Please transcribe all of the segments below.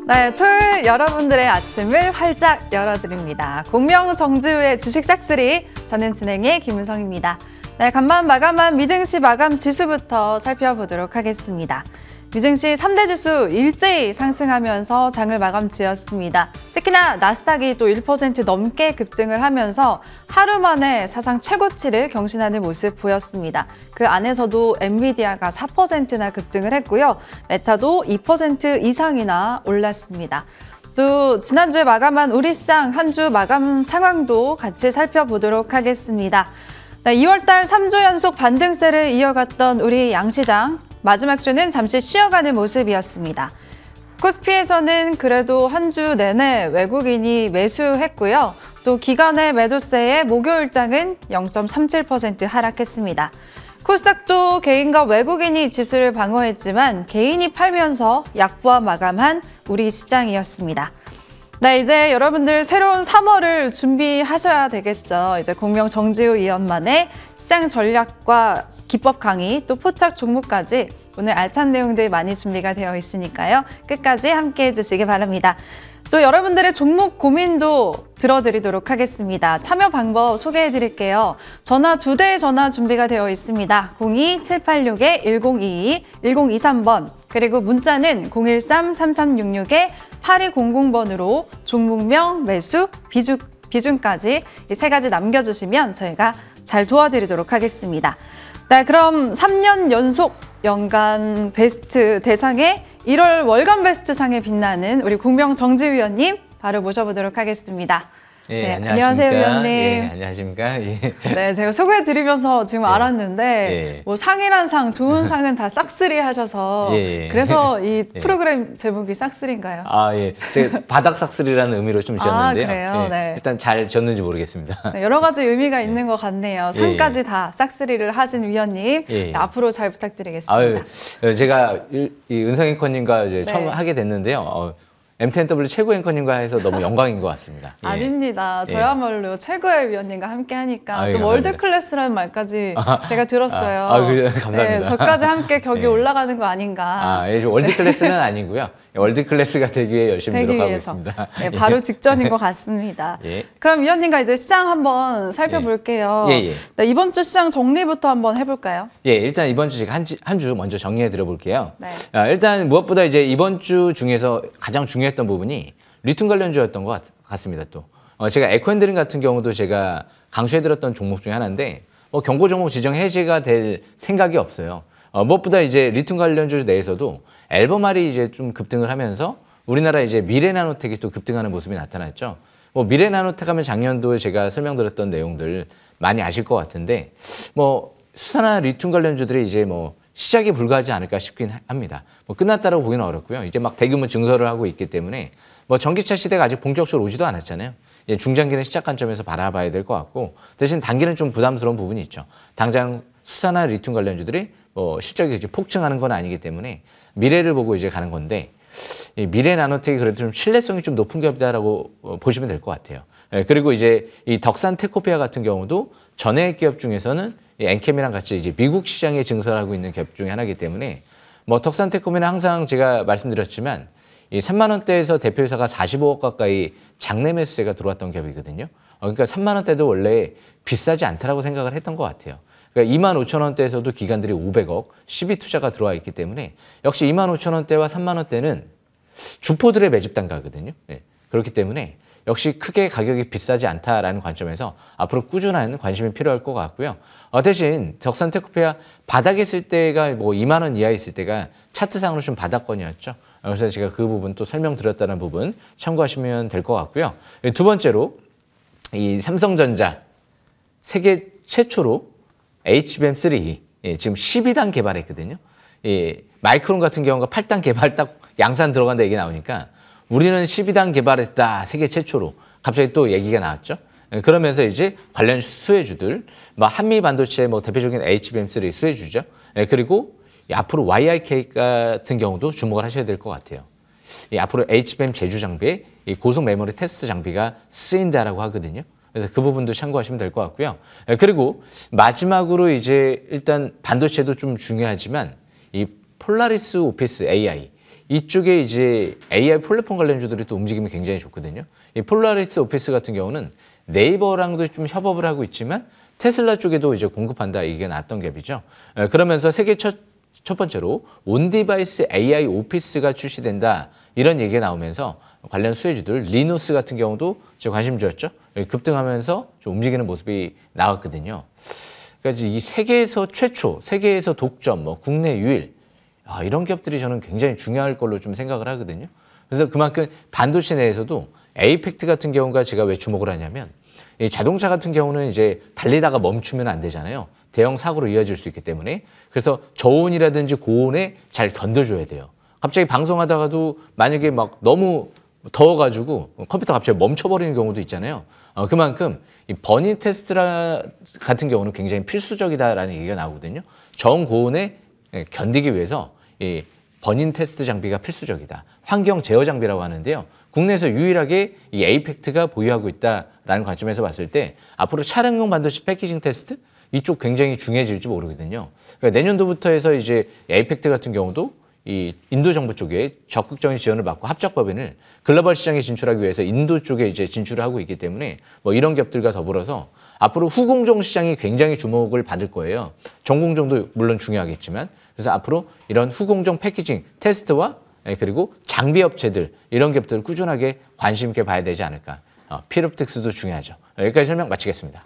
네, 토요일 여러분들의 아침을 활짝 열어드립니다. 공명정지우의 주식 싹쓸이, 저는 진행의 김은성입니다. 네, 간만 마감한 미증시 마감 지수부터 살펴보도록 하겠습니다. 미증시 3대 지수 일제히 상승하면서 장을 마감 지었습니다. 특히나 나스닥이 또 1% 넘게 급등을 하면서 하루 만에 사상 최고치를 경신하는 모습 보였습니다. 그 안에서도 엔비디아가 4%나 급등을 했고요. 메타도 2% 이상이나 올랐습니다. 또 지난주에 마감한 우리 시장 한 주 마감 상황도 같이 살펴보도록 하겠습니다. 네, 2월달 3주 연속 반등세를 이어갔던 우리 양시장, 마지막 주는 잠시 쉬어가는 모습이었습니다. 코스피에서는 그래도 한 주 내내 외국인이 매수했고요. 또 기관의 매도세에 목요일장은 0.37% 하락했습니다. 코스닥도 개인과 외국인이 지수를 방어했지만 개인이 팔면서 약보합 마감한 우리 시장이었습니다. 네, 이제 여러분들 새로운 3월을 준비하셔야 되겠죠. 이제 공명정지우 위원만의 시장 전략과 기법 강의, 또 포착 종목까지 오늘 알찬 내용들 많이 준비가 되어 있으니까요. 끝까지 함께해 주시기 바랍니다. 또 여러분들의 종목 고민도 들어드리도록 하겠습니다. 참여 방법 소개해 드릴게요. 전화 2대의 전화 준비가 되어 있습니다. 02-786-1022, 1023번, 그리고 문자는 013-3366-8200번으로 종목명, 매수, 비중까지 이 3가지 남겨주시면 저희가 잘 도와드리도록 하겠습니다. 네, 그럼 3년 연속 연간 베스트 대상에 1월 월간 베스트 상에 빛나는 우리 공명정지위원님 바로 모셔보도록 하겠습니다. 예, 네, 안녕하세요, 위원님. 예, 안녕하십니까. 예. 네, 제가 소개해드리면서 지금 알았는데 예. 뭐 상이란 상, 좋은 상은 다 싹쓸이 하셔서 그래서 이 프로그램 제목이 싹쓸이인가요? 아, 예. 제가 바닥 싹쓸이라는 의미로 좀 지었는데요. 그래요? 예. 네. 일단 잘 지었는지 모르겠습니다. 네, 여러 가지 의미가 있는 것 같네요. 상까지 다 싹쓸이를 하신 위원님, 네, 앞으로 잘 부탁드리겠습니다. 아유, 제가 이 은성 앵커님과 이제 처음 하게 됐는데요. MTNW 최고 앵커님과 해서 너무 영광인 것 같습니다. 예. 아닙니다. 저야말로 최고의 위원님과 함께 하니까 또 감사합니다. 월드 클래스라는 말까지 제가 들었어요. 그래요? 감사합니다. 네, 저까지 함께 격이 올라가는 거 아닌가. 월드 클래스는 아니고요. 월드 클래스가 되기 위해 열심히 노력하고 위해서. 있습니다. 네, 바로 직전인 것 같습니다. 그럼 위원님과 이제 시장 한번 살펴볼게요. 네, 이번 주 시장 정리부터 한번 해볼까요? 일단 이번 주 제가 한 주 먼저 정리해 드려볼게요. 네. 일단 무엇보다 이제 이번 주 중에서 가장 중요했던 부분이 리튬 관련주였던 것 같습니다. 또 제가 에코핸드링 같은 경우도 제가 강조해 드렸던 종목 중에 하나인데 경고 종목 지정 해제가 될 생각이 없어요. 무엇보다 이제 리튬 관련주 내에서도 앨범알이 이제 좀 급등을 하면서 우리나라 이제 미래나노텍이 또 급등하는 모습이 나타났죠. 미래나노텍 하면 작년도에 제가 설명드렸던 내용들 많이 아실 것 같은데 수산화 리튬 관련주들이 이제 시작이 불가하지 않을까 싶긴 합니다. 끝났다라고 보기는 어렵고요. 이제 막 대규모 증설을 하고 있기 때문에 전기차 시대가 아직 본격적으로 오지도 않았잖아요. 중장기는 시작 관점에서 바라봐야 될 것 같고 대신 단기는 좀 부담스러운 부분이 있죠. 당장 수산화 리튬 관련주들이 실적이 이제 폭증하는 건 아니기 때문에 미래를 보고 이제 가는 건데 이 미래 나노텍이 그래도 좀 신뢰성이 좀 높은 기업이다라고 보시면 될 것 같아요. 그리고 이제 이 덕산 테코피아 같은 경우도 전해액 기업 중에서는 이 엔캠이랑 같이 이제 미국 시장에 증설하고 있는 기업 중에 하나이기 때문에 덕산 테코피아는 항상 제가 말씀드렸지만 이 3만 원대에서 대표이사가 45억 가까이 장내 매수세가 들어왔던 기업이거든요. 그러니까 3만 원대도 원래 비싸지 않다라고 생각을 했던 것 같아요. 그러니까 2만 5천 원대에서도 기관들이 500억 시비 투자가 들어와 있기 때문에 역시 2만 5천 원대와 3만 원대는 주포들의 매집 단가거든요. 그렇기 때문에 역시 크게 가격이 비싸지 않다라는 관점에서 앞으로 꾸준한 관심이 필요할 것 같고요. 대신 덕산 테코피아 바닥에 있을 때가 2만 원 이하에 있을 때가 차트상으로 좀 바닥권이었죠. 그래서 제가 그 부분 또 설명드렸다는 부분 참고하시면 될 것 같고요. 두 번째로 이 삼성전자 세계 최초로 HBM3 지금 12단 개발했거든요. 마이크론 같은 경우가 8단 개발 딱 양산 들어간다 얘기 나오니까 우리는 12단 개발했다 세계 최초로 갑자기 또 얘기가 나왔죠. 그러면서 이제 관련 수혜주들 한미 반도체 대표적인 HBM3 수혜주죠. 그리고 앞으로 YIK 같은 경우도 주목을 하셔야 될 것 같아요. 앞으로 HBM 제조 장비에 고속 메모리 테스트 장비가 쓰인다라고 하거든요. 그래서 그 부분도 참고하시면 될 것 같고요. 그리고 마지막으로 이제 일단 반도체도 좀 중요하지만 이 폴라리스 오피스 AI 이쪽에 이제 AI 플랫폼 관련주들이 또 움직임이 굉장히 좋거든요. 이 폴라리스 오피스 같은 경우는 네이버랑도 좀 협업을 하고 있지만 테슬라 쪽에도 이제 공급한다 이게 나왔던 갭이죠. 그러면서 세계 첫 번째로 온디바이스 AI 오피스가 출시된다 이런 얘기가 나오면서 관련 수혜주들 리누스 같은 경우도 제 관심주였죠. 급등하면서 좀 움직이는 모습이 나왔거든요. 그러니까 이 세계에서 최초, 세계에서 독점, 뭐 국내 유일 이런 기업들이 저는 굉장히 중요할 걸로 좀 생각을 하거든요. 그래서 그만큼 반도체 내에서도 에이펙트 같은 경우가 제가 왜 주목을 하냐면 이 자동차 같은 경우는 이제 달리다가 멈추면 안 되잖아요. 대형 사고로 이어질 수 있기 때문에 그래서 저온이라든지 고온에 잘 견뎌줘야 돼요. 갑자기 방송하다가도 만약에 막 너무 더워가지고 컴퓨터 갑자기 멈춰버리는 경우도 있잖아요. 그만큼 이 버닝 테스트 같은 경우는 굉장히 필수적이다라는 얘기가 나오거든요. 저온고온에 견디기 위해서 이 버닝 테스트 장비가 필수적이다. 환경 제어 장비라고 하는데요. 국내에서 유일하게 이 에이펙트가 보유하고 있다라는 관점에서 봤을 때 앞으로 차량용 반도체 패키징 테스트 이쪽 굉장히 중요해질지 모르거든요. 그러니까 내년도부터 해서 이제 에이펙트 같은 경우도 이 인도 정부 쪽에 적극적인 지원을 받고 합작 법인을 글로벌 시장에 진출하기 위해서 인도 쪽에 이제 진출을 하고 있기 때문에 뭐 이런 기업들과 더불어서 앞으로 후공정 시장이 굉장히 주목을 받을 거예요. 전공정도 물론 중요하겠지만 그래서 앞으로 이런 후공정 패키징 테스트와 그리고 장비 업체들 이런 기업들을 꾸준하게 관심 있게 봐야 되지 않을까. 필옵틱스도 중요하죠. 여기까지 설명 마치겠습니다.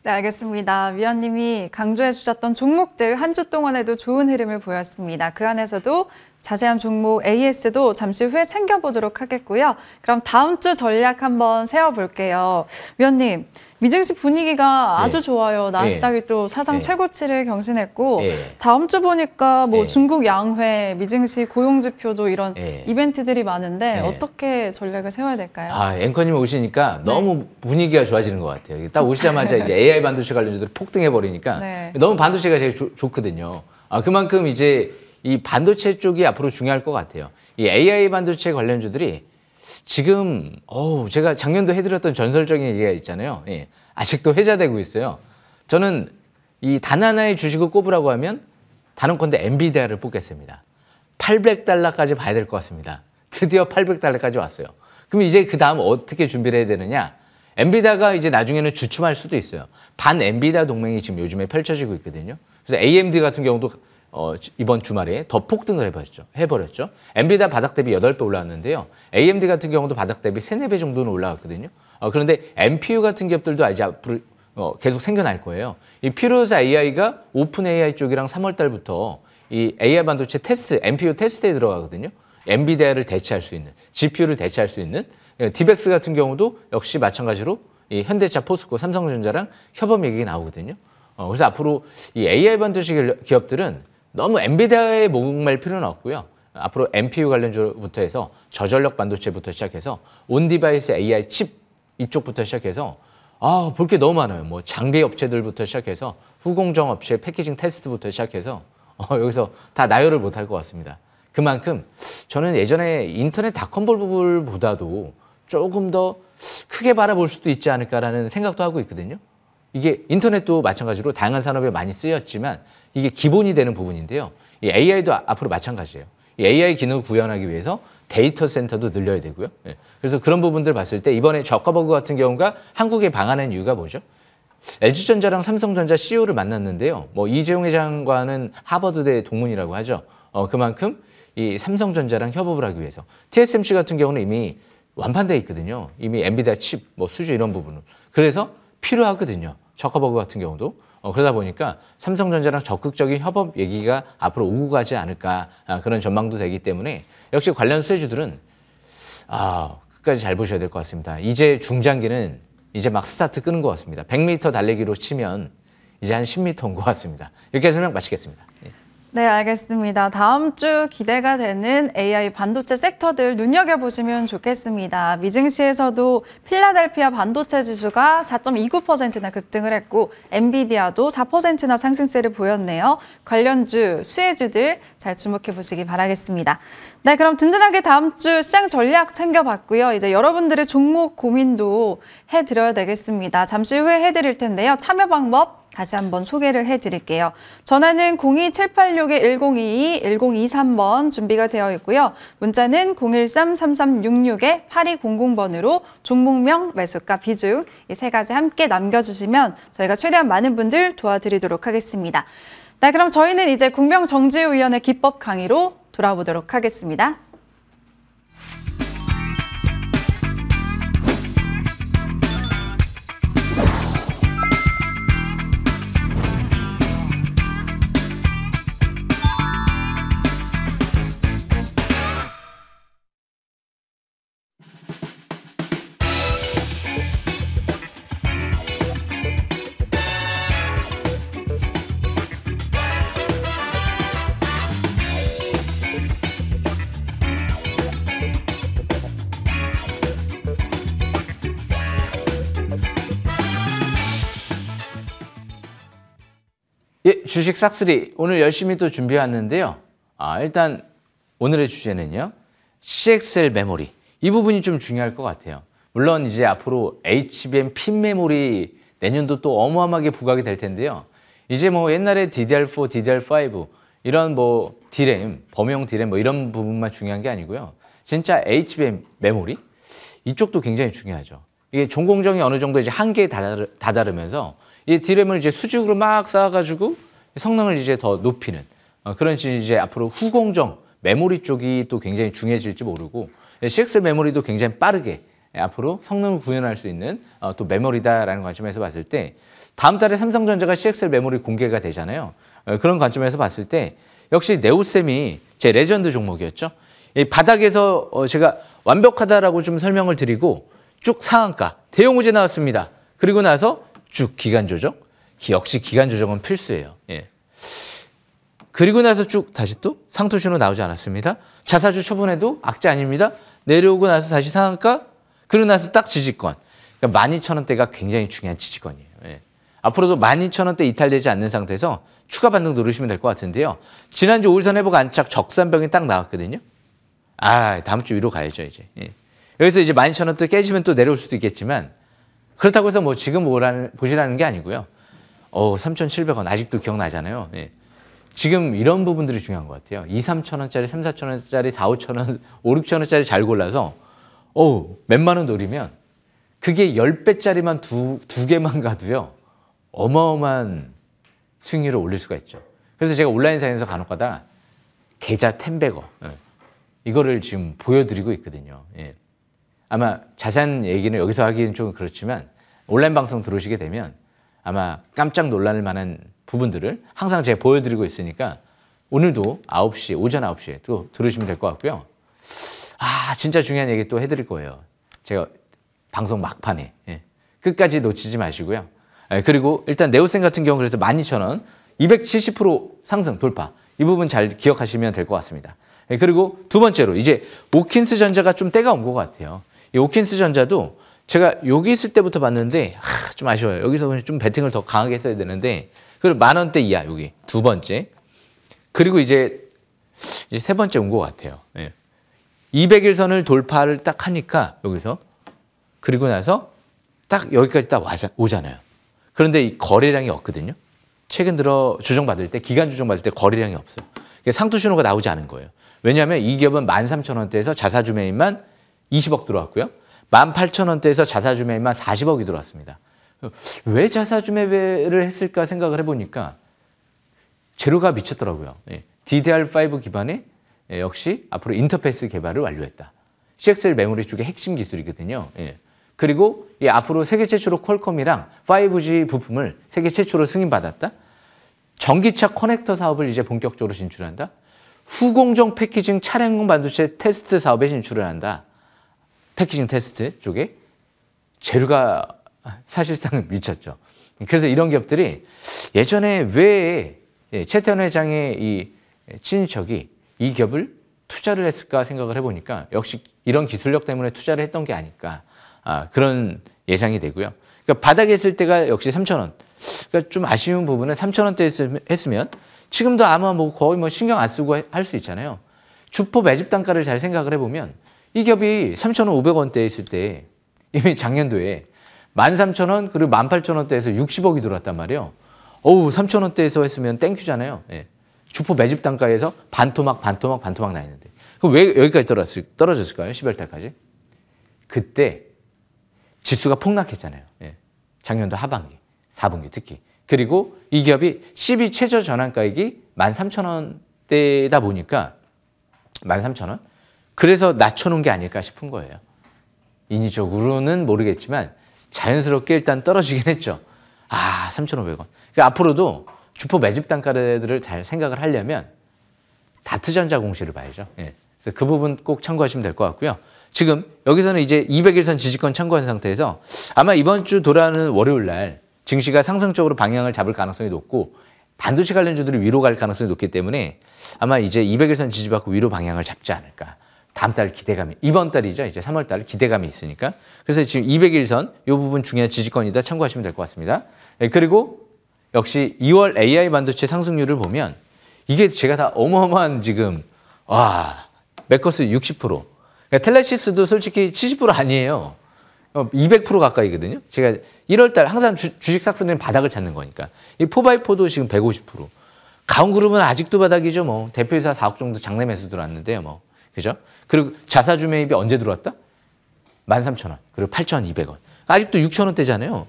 네, 알겠습니다. 위원님이 강조해 주셨던 종목들 한 주 동안에도 좋은 흐름을 보였습니다. 그 안에서도 자세한 종목 AS도 잠시 후에 챙겨보도록 하겠고요. 그럼 다음 주 전략 한번 세워볼게요. 위원님, 미증시 분위기가 아주 좋아요. 나스닥이 또 사상 최고치를 경신했고 다음 주 보니까 뭐 중국 양회, 미증시 고용지표도 이런 이벤트들이 많은데 어떻게 전략을 세워야 될까요? 앵커님 오시니까 너무 분위기가 좋아지는 것 같아요. 딱 오시자마자 이제 AI 반도체 관련주들이 폭등해버리니까 너무 반도체가 제일 좋거든요. 그만큼 이제 이 반도체 쪽이 앞으로 중요할 것 같아요. 이 AI 반도체 관련주들이 지금 제가 작년도 해드렸던 전설적인 얘기가 있잖아요. 아직도 회자되고 있어요. 저는 이 단 하나의 주식을 꼽으라고 하면 단언컨대 엔비디아를 뽑겠습니다. $800까지 봐야 될 것 같습니다. 드디어 $800까지 왔어요. 그럼 이제 그 다음 어떻게 준비를 해야 되느냐? 엔비디아가 이제 나중에는 주춤할 수도 있어요. 반 엔비디아 동맹이 지금 요즘에 펼쳐지고 있거든요. 그래서 AMD 같은 경우도 이번 주말에 더 폭등을 해버렸죠. 엔비디아 바닥 대비 8배 올라왔는데요. AMD 같은 경우도 바닥 대비 3, 4배 정도는 올라갔거든요. 그런데 NPU 같은 기업들도 이제 앞으로 계속 생겨날 거예요. 이 퓨리오사 AI가 오픈 AI 쪽이랑 3월 달부터 이 AI 반도체 테스트, NPU 테스트에 들어가거든요. 엔비디아를 대체할 수 있는, GPU를 대체할 수 있는 디벡스 같은 경우도 역시 마찬가지로 이 현대차, 포스코, 삼성전자랑 협업 얘기가 나오거든요. 그래서 앞으로 이 AI 반도체 기업들은 너무 엔비디아에 목매일 필요는 없고요. 앞으로 NPU 관련주부터 해서 저전력 반도체부터 시작해서 온디바이스 AI 칩 이쪽부터 시작해서 볼 게 너무 많아요. 뭐 장비 업체들부터 시작해서 후공정 업체 패키징 테스트부터 시작해서 여기서 다 나열을 못할 것 같습니다. 그만큼 저는 예전에 인터넷 닷컴볼보다도 조금 더 크게 바라볼 수도 있지 않을까라는 생각도 하고 있거든요. 이게 인터넷도 마찬가지로 다양한 산업에 많이 쓰였지만 이게 기본이 되는 부분인데요. 이 AI도 앞으로 마찬가지예요. 이 AI 기능을 구현하기 위해서 데이터 센터도 늘려야 되고요. 그래서 그런 부분들 봤을 때 이번에 저커버그 같은 경우가 한국에 방한한 이유가 뭐죠? LG전자랑 삼성전자 CEO를 만났는데요. 뭐 이재용 회장과는 하버드대 동문이라고 하죠. 그만큼 이 삼성전자랑 협업을 하기 위해서 TSMC 같은 경우는 이미 완판돼 있거든요. 이미 엔비디아 칩, 뭐 수주 이런 부분을. 그래서 필요하거든요. 저커버그 같은 경우도. 그러다 보니까 삼성전자랑 적극적인 협업 얘기가 앞으로 오고 가지 않을까 그런 전망도 되기 때문에 역시 관련 수혜주들은 끝까지 잘 보셔야 될 것 같습니다. 이제 중장기는 이제 막 스타트 끄는 것 같습니다. 100m 달리기로 치면 이제 한 10m 온 것 같습니다. 이렇게 설명 마치겠습니다. 네, 알겠습니다. 다음 주 기대가 되는 AI 반도체 섹터들 눈여겨보시면 좋겠습니다. 미증시에서도 필라델피아 반도체 지수가 4.29%나 급등을 했고 엔비디아도 4%나 상승세를 보였네요. 관련주, 수혜주들 잘 주목해 보시기 바라겠습니다. 네, 그럼 든든하게 다음 주 시장 전략 챙겨봤고요. 이제 여러분들의 종목 고민도 해드려야 되겠습니다. 잠시 후에 해드릴 텐데요. 참여 방법 다시 한번 소개를 해드릴게요. 전화는 02786-1022, 1023번 준비가 되어 있고요. 문자는 013-3366-8200번으로 종목명, 매수가, 비중 이 세 가지 함께 남겨주시면 저희가 최대한 많은 분들 도와드리도록 하겠습니다. 네, 그럼 저희는 이제 공명정지위원회 기법 강의로 돌아보도록 하겠습니다. 예, 주식 싹쓸이 오늘 열심히 또 준비해 왔는데요. 일단 오늘의 주제는요. CXL 메모리. 이 부분이 좀 중요할 것 같아요. 물론 이제 앞으로 HBM 핀 메모리 내년도 또 어마어마하게 부각이 될 텐데요. 이제 뭐 옛날에 DDR4, DDR5 이런 뭐 D램, 범용 D램 뭐 이런 부분만 중요한 게 아니고요. 진짜 HBM 메모리 이쪽도 굉장히 중요하죠. 이게 종공정이 어느 정도 이제 한계에 다다르면서 이 D램을 이제 수직으로 막 쌓아가지고 성능을 이제 더 높이는 그런 이제 앞으로 후공정 메모리 쪽이 또 굉장히 중요해질지 모르고 CXL 메모리도 굉장히 빠르게 앞으로 성능을 구현할 수 있는 또 메모리다라는 관점에서 봤을 때 다음 달에 삼성전자가 CXL 메모리 공개가 되잖아요. 그런 관점에서 봤을 때 역시 네오셈이 제 레전드 종목이었죠. 이 바닥에서 제가 완벽하다라고 좀 설명을 드리고 쭉 상한가 대형우제 나왔습니다. 그리고 나서 쭉 기간 조정, 역시 기간 조정은 필수예요. 예. 그리고 나서 쭉 다시 또 상토 신호 나오지 않았습니다. 자사주 처분해도 악재 아닙니다. 내려오고 나서 다시 상한가, 그러고 나서 딱 지지권. 그러니까 12,000원대가 굉장히 중요한 지지권이에요. 예. 앞으로도 12,000원대 이탈되지 않는 상태에서 추가 반등 누르시면 될 것 같은데요. 지난주 5일선 회복 안착 적산병이 딱 나왔거든요. 다음 주 위로 가야죠 이제. 예. 여기서 이제 12,000원대 깨지면 또 내려올 수도 있겠지만 그렇다고 해서 뭐 지금 보시라는 게 아니고요. 3,700원 아직도 기억나잖아요. 예. 지금 이런 부분들이 중요한 것 같아요. 2, 3,000원짜리, 3, 4,000원짜리, 4, 5,000원, 5, 6,000원짜리 잘 골라서 몇만 원 노리면 그게 10배짜리만 두 개만 가도요. 어마어마한 수익률을 올릴 수가 있죠. 그래서 제가 온라인상에서 간혹가다 계좌 10배거 이거를 지금 보여드리고 있거든요. 예. 아마 자세한 얘기는 여기서 하기는 좀 그렇지만 온라인 방송 들어오시게 되면 아마 깜짝 놀랄 만한 부분들을 항상 제가 보여드리고 있으니까 오늘도 9시, 오전 9시에 또 들으시면 될 것 같고요. 진짜 중요한 얘기 또 해드릴 거예요. 제가 방송 막판에. 예. 끝까지 놓치지 마시고요. 그리고 일단 네오셈 같은 경우 그래서 12,000원, 270% 상승 돌파. 이 부분 잘 기억하시면 될 것 같습니다. 그리고 두 번째로 이제 오킨스 전자가 좀 때가 온 것 같아요. 이 오킨스 전자도 제가 여기 있을 때부터 봤는데 좀 아쉬워요. 여기서 좀 배팅을 더 강하게 했어야 되는데 그리고 10,000원대 이하 여기 두 번째 그리고 이제 세 번째 온 것 같아요. 예. 200일선을 돌파를 딱 하니까 여기서 그리고 나서 딱 여기까지 딱 오잖아요. 그런데 이 거래량이 없거든요. 최근 들어 조정받을 때 기간 조정받을 때 거래량이 없어요. 상투 신호가 나오지 않은 거예요. 왜냐하면 이 기업은 13,000원대에서 자사주 매입만 20억 들어왔고요. 18,000원대에서 자사주 매입만 40억이 들어왔습니다. 왜 자사주 매매를 했을까 생각을 해보니까 재료가 미쳤더라고요. DDR5 기반의 역시 앞으로 인터페이스 개발을 완료했다. CXL 메모리 쪽의 핵심 기술이거든요. 그리고 앞으로 세계 최초로 퀄컴이랑 5G 부품을 세계 최초로 승인받았다. 전기차 커넥터 사업을 이제 본격적으로 진출한다. 후공정 패키징 차량용 반도체 테스트 사업에 진출을 한다. 패키징 테스트 쪽에 재료가 사실상 미쳤죠. 그래서 이런 기업들이 예전에 왜 최태원 회장의 이 친인척이 이 기업을 투자를 했을까 생각을 해보니까 역시 이런 기술력 때문에 투자를 했던 게 아닐까 그런 예상이 되고요. 그러니까 바닥에 있을 때가 역시 3,000원. 그러니까 좀 아쉬운 부분은 3,000원대 했으면 지금도 아마 뭐 거의 뭐 신경 안 쓰고 할 수 있잖아요. 주포 매집 단가를 잘 생각을 해보면 이 기업이 3,500원대에 있을 때 이미 작년도에 13,000원 그리고 18,000원대에서 60억이 들어왔단 말이에요. 어우 3,000원대에서 했으면 땡큐잖아요. 예. 주포 매집 단가에서 반토막 나 있는데 그럼 왜 여기까지 떨어졌을까요? 12월 달까지. 그때 지수가 폭락했잖아요. 예. 작년도 하반기, 4분기 특히. 그리고 이 기업이 12 최저 전환가액이 13,000원대다 보니까 13,000원? 그래서 낮춰놓은 게 아닐까 싶은 거예요. 인위적으로는 모르겠지만 자연스럽게 일단 떨어지긴 했죠. 3,500원. 그러니까 앞으로도 주포 매집 단가들을 잘 생각을 하려면 다트전자 공시를 봐야죠. 예. 그래서 그 부분 꼭 참고하시면 될 것 같고요. 지금 여기서는 이제 200일선 지지권 참고한 상태에서 아마 이번 주 돌아오는 월요일 날 증시가 상승적으로 방향을 잡을 가능성이 높고 반도체 관련주들이 위로 갈 가능성이 높기 때문에 아마 이제 200일선 지지받고 위로 방향을 잡지 않을까. 다음 달 기대감이, 이번 달이죠. 이제 3월 달 기대감이 있으니까. 그래서 지금 200일선 이 부분 중요한 지지권이다 참고하시면 될 것 같습니다. 네, 그리고 역시 2월 AI 반도체 상승률을 보면 이게 제가 다 어마어마한 지금 맥커스 60%. 그러니까 텔레시스도 솔직히 70% 아니에요. 200% 가까이거든요. 제가 1월 달 항상 주식 삭스는 바닥을 찾는 거니까. 이 4x4도 지금 150%. 가온그룹은 아직도 바닥이죠. 뭐 대표이사 4억 정도 장내 매수 들어왔는데요. 뭐 그죠? 그리고 자사주 매입이 언제 들어왔다? 13,000원. 그리고 8,200원. 아직도 6,000원대잖아요.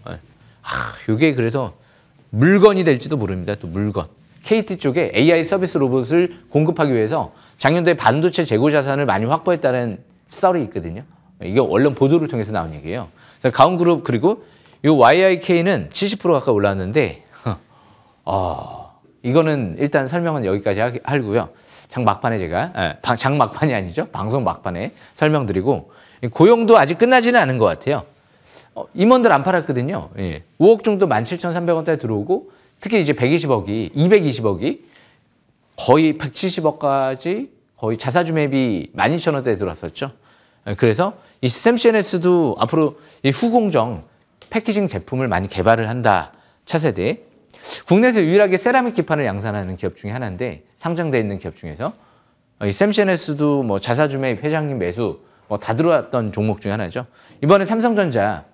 이게 그래서 물건이 될지도 모릅니다. 또 물건. KT 쪽에 AI 서비스 로봇을 공급하기 위해서 작년도에 반도체 재고 자산을 많이 확보했다는 썰이 있거든요. 이게 언론 보도를 통해서 나온 얘기예요. 가온그룹 그리고 이 YIK는 70% 가까이 올랐는데 이거는 일단 설명은 여기까지 하고요. 장 막판에 제가 장 막판이 아니죠. 방송 막판에 설명드리고 고용도 아직 끝나지는 않은 것 같아요. 임원들 안 팔았거든요. 5억 정도 17,300원대에 들어오고 특히 이제 120억이 220억이 거의 170억까지 거의 자사주 맵이 12,000원대에 들어왔었죠. 그래서 이 샘CNS도 앞으로 이 후공정 패키징 제품을 많이 개발을 한다. 차세대. 국내에서 유일하게 세라믹 기판을 양산하는 기업 중에 하나인데 상장되어 있는 기업 중에서 이 샘CNS도 뭐 자사주 매입, 회장님 매수 뭐 다 들어왔던 종목 중에 하나죠. 이번에 삼성전자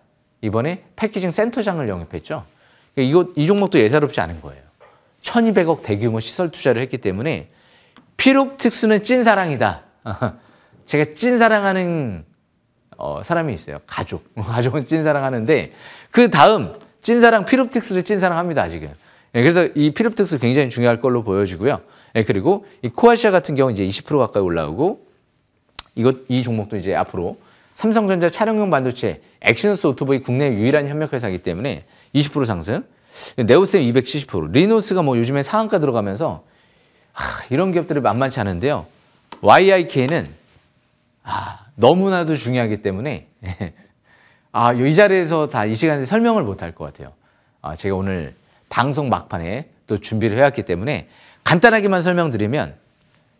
이번에 패키징 센터장을 영입했죠. 이 종목도 예사롭지 않은 거예요. 1,200억 대규모 시설 투자를 했기 때문에 피롭특수는 찐사랑이다. 제가 찐사랑하는 사람이 있어요. 가족은 찐사랑하는데 그 다음 찐사랑 피롭특수를 찐사랑합니다. 지금. 그래서 이 피롭특수 굉장히 중요할 걸로 보여지고요. 그리고 이 코아시아 같은 경우 이제 20% 가까이 올라오고 이 종목도 이제 앞으로 삼성전자 차량용 반도체 엑시너스 오토보이 국내 유일한 협력회사이기 때문에 20% 상승. 네오셈 270%. 리노스가 뭐 요즘에 상한가 들어가면서 이런 기업들이 만만치 않은데요. YIK는 너무나도 중요하기 때문에 이 자리에서 다 이 시간에 설명을 못할 것 같아요. 제가 오늘 방송 막판에 또 준비를 해왔기 때문에 간단하게만 설명드리면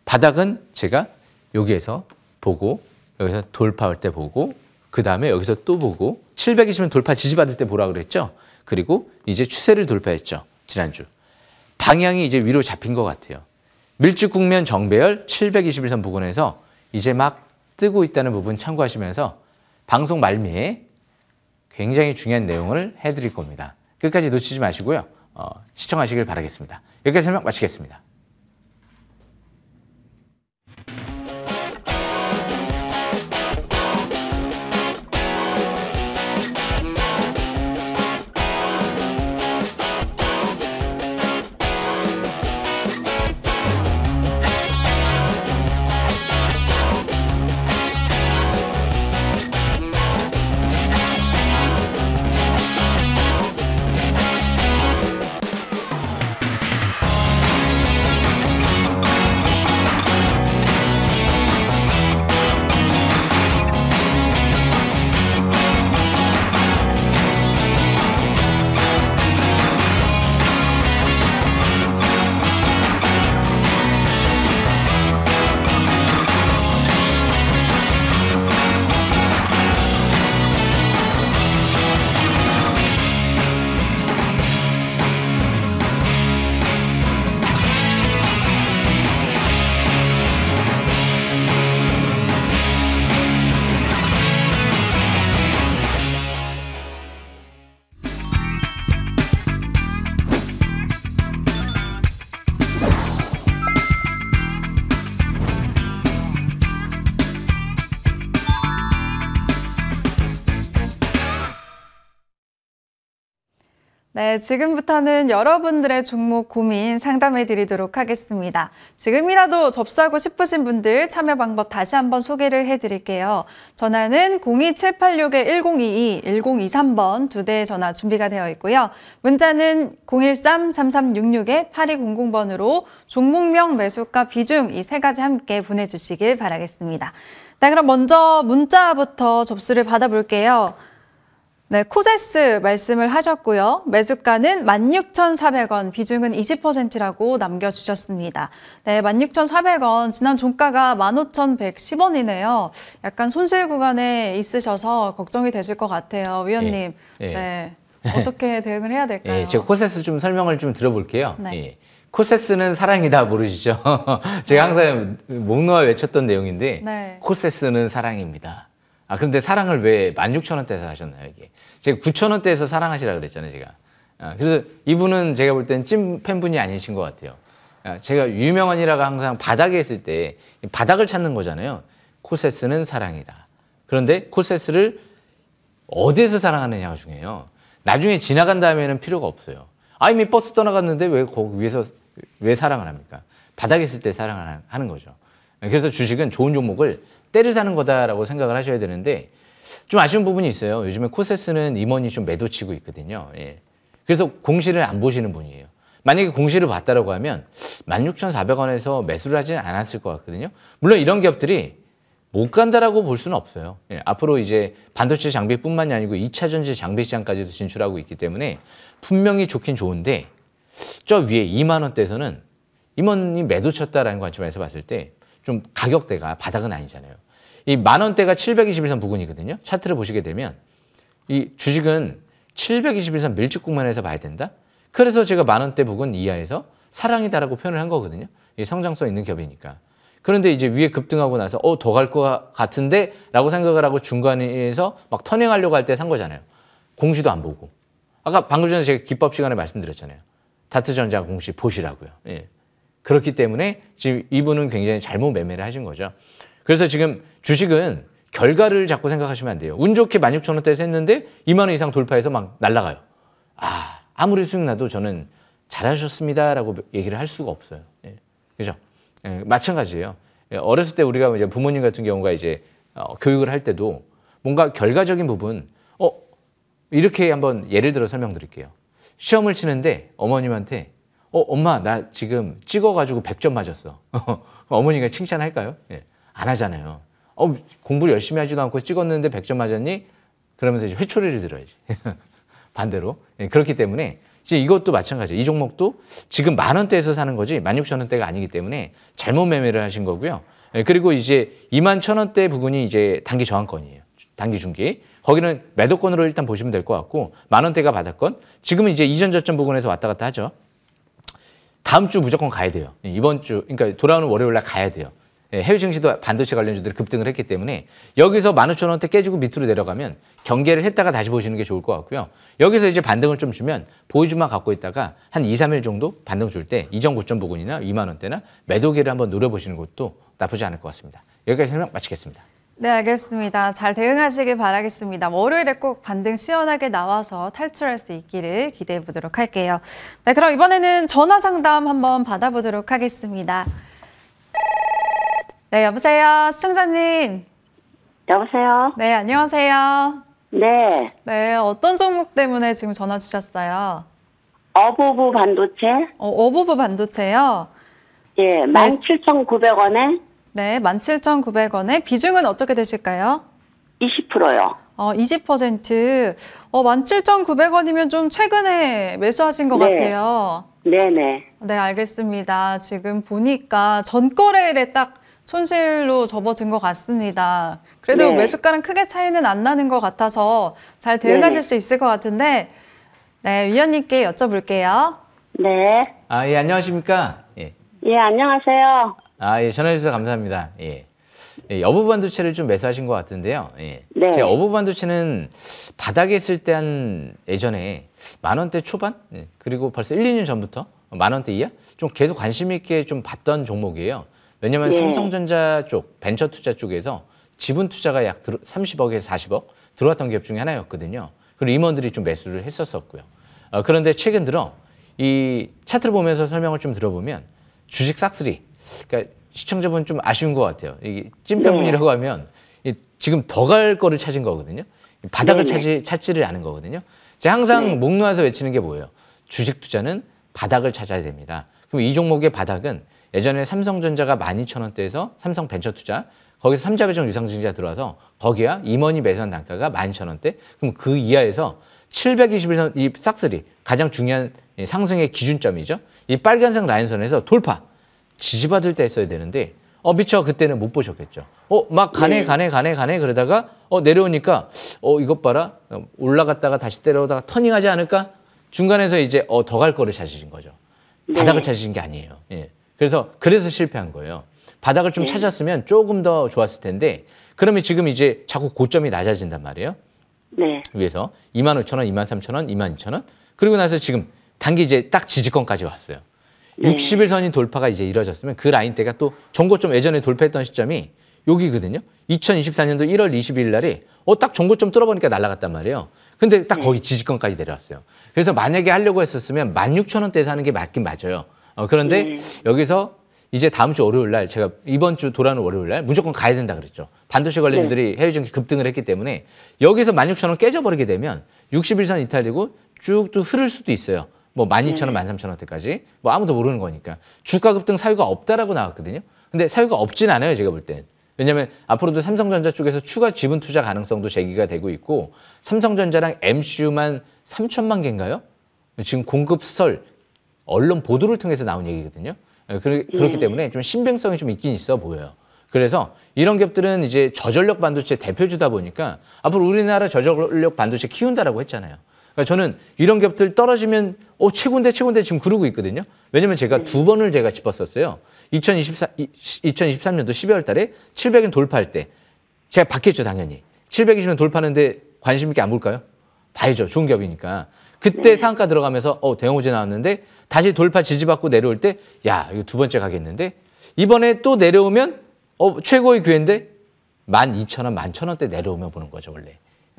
바닥은 제가 여기에서 보고 여기서 돌파할 때 보고 그 다음에 여기서 또 보고 720은 돌파 지지받을 때 보라 그랬죠. 그리고 이제 추세를 돌파했죠. 지난주. 방향이 이제 위로 잡힌 것 같아요. 밀집 국면 정배열 721선 부근에서 이제 막 뜨고 있다는 부분 참고하시면서 방송 말미에 굉장히 중요한 내용을 해드릴 겁니다. 끝까지 놓치지 마시고요. 시청하시길 바라겠습니다. 여기까지 설명 마치겠습니다. 네, 지금부터는 여러분들의 종목 고민 상담해 드리도록 하겠습니다. 지금이라도 접수하고 싶으신 분들 참여 방법 다시 한번 소개를 해 드릴게요. 전화는 02786-1022, 1023번 두 대의 전화 준비가 되어 있고요. 문자는 013-3366-8200번으로 종목명, 매수가, 비중 이 세 가지 함께 보내주시길 바라겠습니다. 네, 그럼 먼저 문자부터 접수를 받아볼게요. 네, 코세스 말씀을 하셨고요. 매수가는 16,400원, 비중은 20%라고 남겨주셨습니다. 네, 16,400원, 지난 종가가 15,110원이네요. 약간 손실 구간에 있으셔서 걱정이 되실 것 같아요. 위원님. 예. 네, 어떻게 대응을 해야 될까요? 예, 제가 코세스 좀 설명을 좀 들어볼게요. 네. 예. 코세스는 사랑이다 모르시죠? 제가 항상 목 놓아 외쳤던 내용인데 네. 코세스는 사랑입니다. 아, 그런데 사랑을 왜 16,000원대에서 하셨나요, 이게? 제가 9,000원대에서 사랑하시라 그랬잖아요, 제가. 그래서 이분은 제가 볼 때는 찐 팬분이 아니신 것 같아요. 제가 유명한 일화가 항상 바닥에 있을 때 바닥을 찾는 거잖아요. 코세스는 사랑이다. 그런데 코세스를 어디에서 사랑하느냐가 중요해요. 나중에 지나간 다음에는 필요가 없어요. 아, 이미 버스 떠나갔는데 왜 거기 위에서 왜 사랑을 합니까? 바닥에 있을 때 사랑을 하는 거죠. 그래서 주식은 좋은 종목을 때를 사는 거다라고 생각을 하셔야 되는데 좀 아쉬운 부분이 있어요. 요즘에 코세스는 임원이 좀 매도치고 있거든요. 예. 그래서 공시를 안 보시는 분이에요. 만약에 공시를 봤다라고 하면 16,400원에서 매수를 하지는 않았을 것 같거든요. 물론 이런 기업들이 못 간다라고 볼 수는 없어요. 예. 앞으로 이제 반도체 장비뿐만이 아니고 2차 전지 장비 시장까지도 진출하고 있기 때문에 분명히 좋긴 좋은데 저 위에 2만 원대에서는 임원이 매도 쳤다라는 관점에서 봤을 때 좀 가격대가 바닥은 아니잖아요. 이 만 원대가 721선 부근이거든요. 차트를 보시게 되면 이 주식은 721선 밀집 국면에서 봐야 된다. 그래서 제가 만 원대 부근 이하에서 사랑이다라고 표현을 한 거거든요. 이 성장성 있는 기업이니까. 그런데 이제 위에 급등하고 나서 더 갈 것 같은데 라고 생각을 하고 중간에서 막 터닝하려고 할 때 산 거잖아요. 공시도 안 보고. 아까 방금 전에 제가 기법 시간에 말씀드렸잖아요. 다트전자 공시 보시라고요. 예. 그렇기 때문에 지금 이분은 굉장히 잘못 매매를 하신 거죠. 그래서 지금 주식은 결과를 자꾸 생각하시면 안 돼요. 운 좋게 16,000원대에서 했는데 2만 원 이상 돌파해서 막 날아가요. 아무리 수익 나도 저는 잘하셨습니다라고 얘기를 할 수가 없어요. 예. 그죠? 예, 마찬가지예요. 예, 어렸을 때 우리가 이제 부모님 같은 경우가 이제 교육을 할 때도 뭔가 결과적인 부분, 이렇게 한번 예를 들어 설명드릴게요. 시험을 치는데 어머님한테 엄마 나 지금 찍어가지고 100점 맞았어. 어머니가 칭찬할까요? 예, 안 하잖아요. 공부를 열심히 하지도 않고 찍었는데 100점 맞았니? 그러면서 이제 회초리를 들어야지. 반대로. 예, 그렇기 때문에 이제 이것도 마찬가지예요. 이 종목도 지금 만 원대에서 사는 거지 16,000원대가 아니기 때문에 잘못 매매를 하신 거고요. 예, 그리고 이제 21,000원대 부분이 이제 단기 저항권이에요. 단기 중기. 거기는 매도권으로 일단 보시면 될 것 같고 만 원대가 바닥권. 지금은 이제 이전 저점 부분에서 왔다 갔다 하죠. 다음 주 무조건 가야 돼요. 이번 주, 그러니까 돌아오는 월요일 날 가야 돼요. 해외 증시도 반도체 관련주들이 급등을 했기 때문에 여기서 15,000원대 깨지고 밑으로 내려가면 경계를 했다가 다시 보시는 게 좋을 것 같고요. 여기서 이제 반등을 좀 주면 보이주만 갖고 있다가 한 2, 3일 정도 반등 줄 때 이전 고점 부근이나 2만 원대나 매도기를 한번 노려보시는 것도 나쁘지 않을 것 같습니다. 여기까지 설명 마치겠습니다. 네, 알겠습니다. 잘 대응하시길 바라겠습니다. 월요일에 꼭 반등 시원하게 나와서 탈출할 수 있기를 기대해 보도록 할게요. 네, 그럼 이번에는 전화 상담 한번 받아보도록 하겠습니다. 네, 여보세요. 시청자님. 여보세요? 네, 안녕하세요. 네. 네, 어떤 종목 때문에 지금 전화 주셨어요? 어부부 반도체? 어부부 반도체요? 예, 17,900원에 네, 17,900원에 비중은 어떻게 되실까요? 20%요. 20%. 17,900원이면 좀 최근에 매수하신 것 네. 같아요. 네네. 네, 알겠습니다. 지금 보니까 전거래일에 딱 손실로 접어든 것 같습니다. 그래도 네. 매수가랑 크게 차이는 안 나는 것 같아서 잘 대응하실 네네. 수 있을 것 같은데, 네, 위원님께 여쭤볼게요. 네. 예, 안녕하십니까? 예. 예, 안녕하세요. 예, 전화주셔서 감사합니다. 예. 어부부 반도체를 좀 매수하신 것 같은데요. 예. 네. 제가 어부부 반도체는 바닥에 있을 때 한 예전에 만 원대 초반? 예. 그리고 벌써 1, 2년 전부터 만 원대 이하? 좀 계속 관심 있게 좀 봤던 종목이에요. 왜냐면 네. 삼성전자 쪽, 벤처 투자 쪽에서 지분 투자가 약 30억에서 40억 들어왔던 기업 중에 하나였거든요. 그리고 임원들이 좀 매수를 했었었고요. 그런데 최근 들어 이 차트를 보면서 설명을 좀 들어보면 주식 싹쓸이, 그러니까 시청자분 좀 아쉬운 것 같아요. 이게 찐팬분이라고 하면 지금 더 갈 거를 찾은 거거든요. 바닥을 찾지를 않은 거거든요. 제가 항상 목 놓아서 외치는 게 뭐예요? 주식 투자는 바닥을 찾아야 됩니다. 그럼 이 종목의 바닥은 예전에 삼성전자가 12,000원대에서 삼성벤처투자, 거기서 삼자배정 유상증자 들어와서 거기야 임원이 매수한 단가가 12,000원대. 그럼 그 이하에서 721선, 이 싹쓸이 가장 중요한 상승의 기준점이죠. 이 빨간색 라인선에서 돌파, 지지받을 때 했어야 되는데 미처 그때는 못 보셨겠죠. 막 가네 그러다가 내려오니까 이것 봐라, 올라갔다가 다시 때려오다가 터닝하지 않을까? 중간에서 이제 더 갈 거를 찾으신 거죠. 바닥을 찾으신 게 아니에요. 예. 그래서 실패한 거예요. 바닥을 좀 찾았으면 조금 더 좋았을 텐데, 그러면 지금 이제 자꾸 고점이 낮아진단 말이에요. 네. 위에서 25,000원, 23,000원, 22,000원. 그리고 나서 지금 단기 이제 딱 지지권까지 왔어요. 60일선이 돌파가 이제 이뤄졌으면 그 라인대가 또 전고점 예전에 돌파했던 시점이 여기거든요. 2024년도 1월 22일 날에 딱 전고점 뚫어보니까 날아갔단 말이에요. 근데 딱 거기 지지권까지 내려왔어요. 그래서 만약에 하려고 했었으면 16,000원대에서 하는 게 맞긴 맞아요. 그런데 여기서 이제 다음 주 월요일 날, 제가 이번 주 돌아오는 월요일 날 무조건 가야 된다 그랬죠. 반도체 관련주들이 해외 증시 급등을 했기 때문에 여기서 16,000원 깨져버리게 되면 60일선 이탈되고 쭉 또 흐를 수도 있어요. 뭐 12,000원, 13,000원대까지. 뭐 아무도 모르는 거니까. 주가 급등 사유가 없다라고 나왔거든요. 근데 사유가 없진 않아요, 제가 볼 땐. 왜냐면 앞으로도 삼성전자 쪽에서 추가 지분 투자 가능성도 제기가 되고 있고, 삼성전자랑 MCU만 3천만 개인가요? 지금 공급설, 언론 보도를 통해서 나온 얘기거든요. 그렇기 때문에 좀 신빙성이 좀 있긴 있어 보여요. 그래서 이런 기업들은 이제 저전력 반도체 대표주다 보니까 앞으로 우리나라 저전력 반도체 키운다라고 했잖아요. 그러니까 저는 이런 기업들 떨어지면 최고인데 지금 그러고 있거든요. 왜냐면 제가 두 번을 제가 짚었었어요. 2023년도 12월 달에 700엔 돌파할 때 제가 봤겠죠, 당연히. 720엔 돌파하는데 관심 있게 안 볼까요? 봐야죠. 좋은 기업이니까. 그때 상한가 들어가면서 대형호재 나왔는데 다시 돌파 지지받고 내려올 때 야, 이거 두 번째 가겠는데, 이번에 또 내려오면 최고의 기회인데 12,000원, 11,000원대 내려오면 보는 거죠, 원래.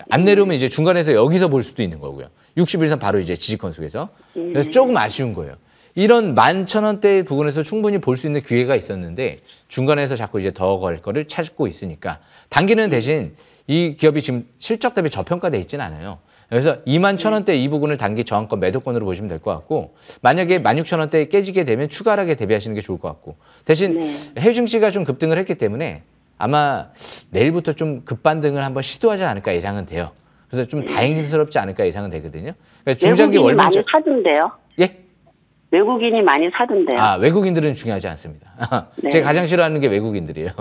안 내려오면 이제 중간에서 여기서 볼 수도 있는 거고요. 60일선 바로 이제 지지권 속에서. 그래서 조금 아쉬운 거예요. 이런 11,000원대 부근에서 충분히 볼 수 있는 기회가 있었는데 중간에서 자꾸 이제 더 걸 거를 찾고 있으니까, 단기는 대신 이 기업이 지금 실적 대비 저평가돼 있지는 않아요. 그래서 21,000원대 이 부분을 단기 저항권 매도권으로 보시면 될 것 같고, 만약에 16,000원대에 깨지게 되면 추가하게 대비하시는 게 좋을 것 같고, 대신 해외 증시가 좀 급등을 했기 때문에 아마 내일부터 좀 급반등을 한번 시도하지 않을까 예상은 돼요. 그래서 좀 다행스럽지 않을까 예상은 되거든요. 그러니까 중장기 외국인이 많이 월봉 사던데요? 예? 외국인이 많이 사던데요? 외국인들은 중요하지 않습니다. 네. 제가 가장 싫어하는 게 외국인들이에요.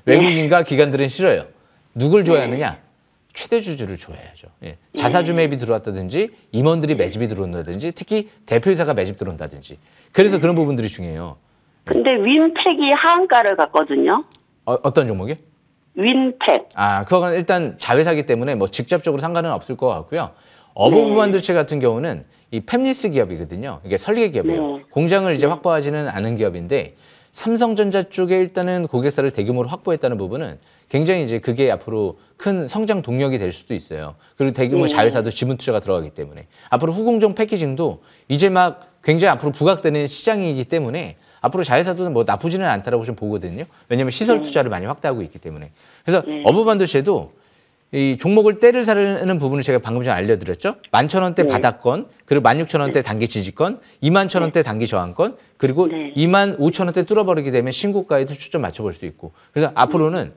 외국인과 기관들은 싫어요. 누굴 좋아하느냐? 최대주주를 좋아해야죠. 예. 자사주 매입이 들어왔다든지, 임원들이 매집이 들어온다든지, 특히 대표이사가 매집 들어온다든지. 그래서 그런 부분들이 중요해요. 근데 윈텍이 하한가를 갔거든요. 어떤 종목이요? 윈텍. 그건 일단 자회사기 때문에 뭐 직접적으로 상관은 없을 것 같고요. 어버브 반도체 같은 경우는 이 팹리스 기업이거든요. 이게 설계 기업이에요. 공장을 이제 확보하지는 않은 기업인데, 삼성전자 쪽에 일단은 고객사를 대규모로 확보했다는 부분은 굉장히 이제 그게 앞으로 큰 성장 동력이 될 수도 있어요. 그리고 대규모 자회사도 지분 투자가 들어가기 때문에 앞으로 후공정 패키징도 이제 막 굉장히 앞으로 부각되는 시장이기 때문에 앞으로 자회사도 뭐 나쁘지는 않다라고 좀 보거든요. 왜냐하면 시설 투자를 많이 확대하고 있기 때문에. 그래서 어부 반도체도 이 종목을 때를 사르는 부분을 제가 방금 전에 알려드렸죠. 11,000원대 바닥권, 그리고 16,000원대 단기 지지권, 21,000원대 단기 저항권, 그리고 25,000원대 뚫어버리게 되면 신고가에도 초점 맞춰볼 수 있고. 그래서 앞으로는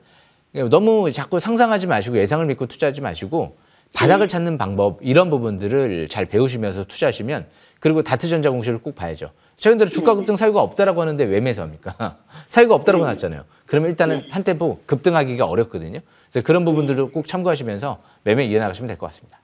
너무 자꾸 상상하지 마시고 예상을 믿고 투자하지 마시고 바닥을 찾는 방법, 이런 부분들을 잘 배우시면서 투자하시면, 그리고 다트전자 공시를 꼭 봐야죠. 최근 들어 주가 급등 사유가 없다라고 하는데 왜 매수합니까? 사유가 없다라고 나왔잖아요. 그러면 일단은 한 템포 급등하기가 어렵거든요. 그래서 그런 부분들을 꼭 참고하시면서 매매 이어나가시면 될 것 같습니다.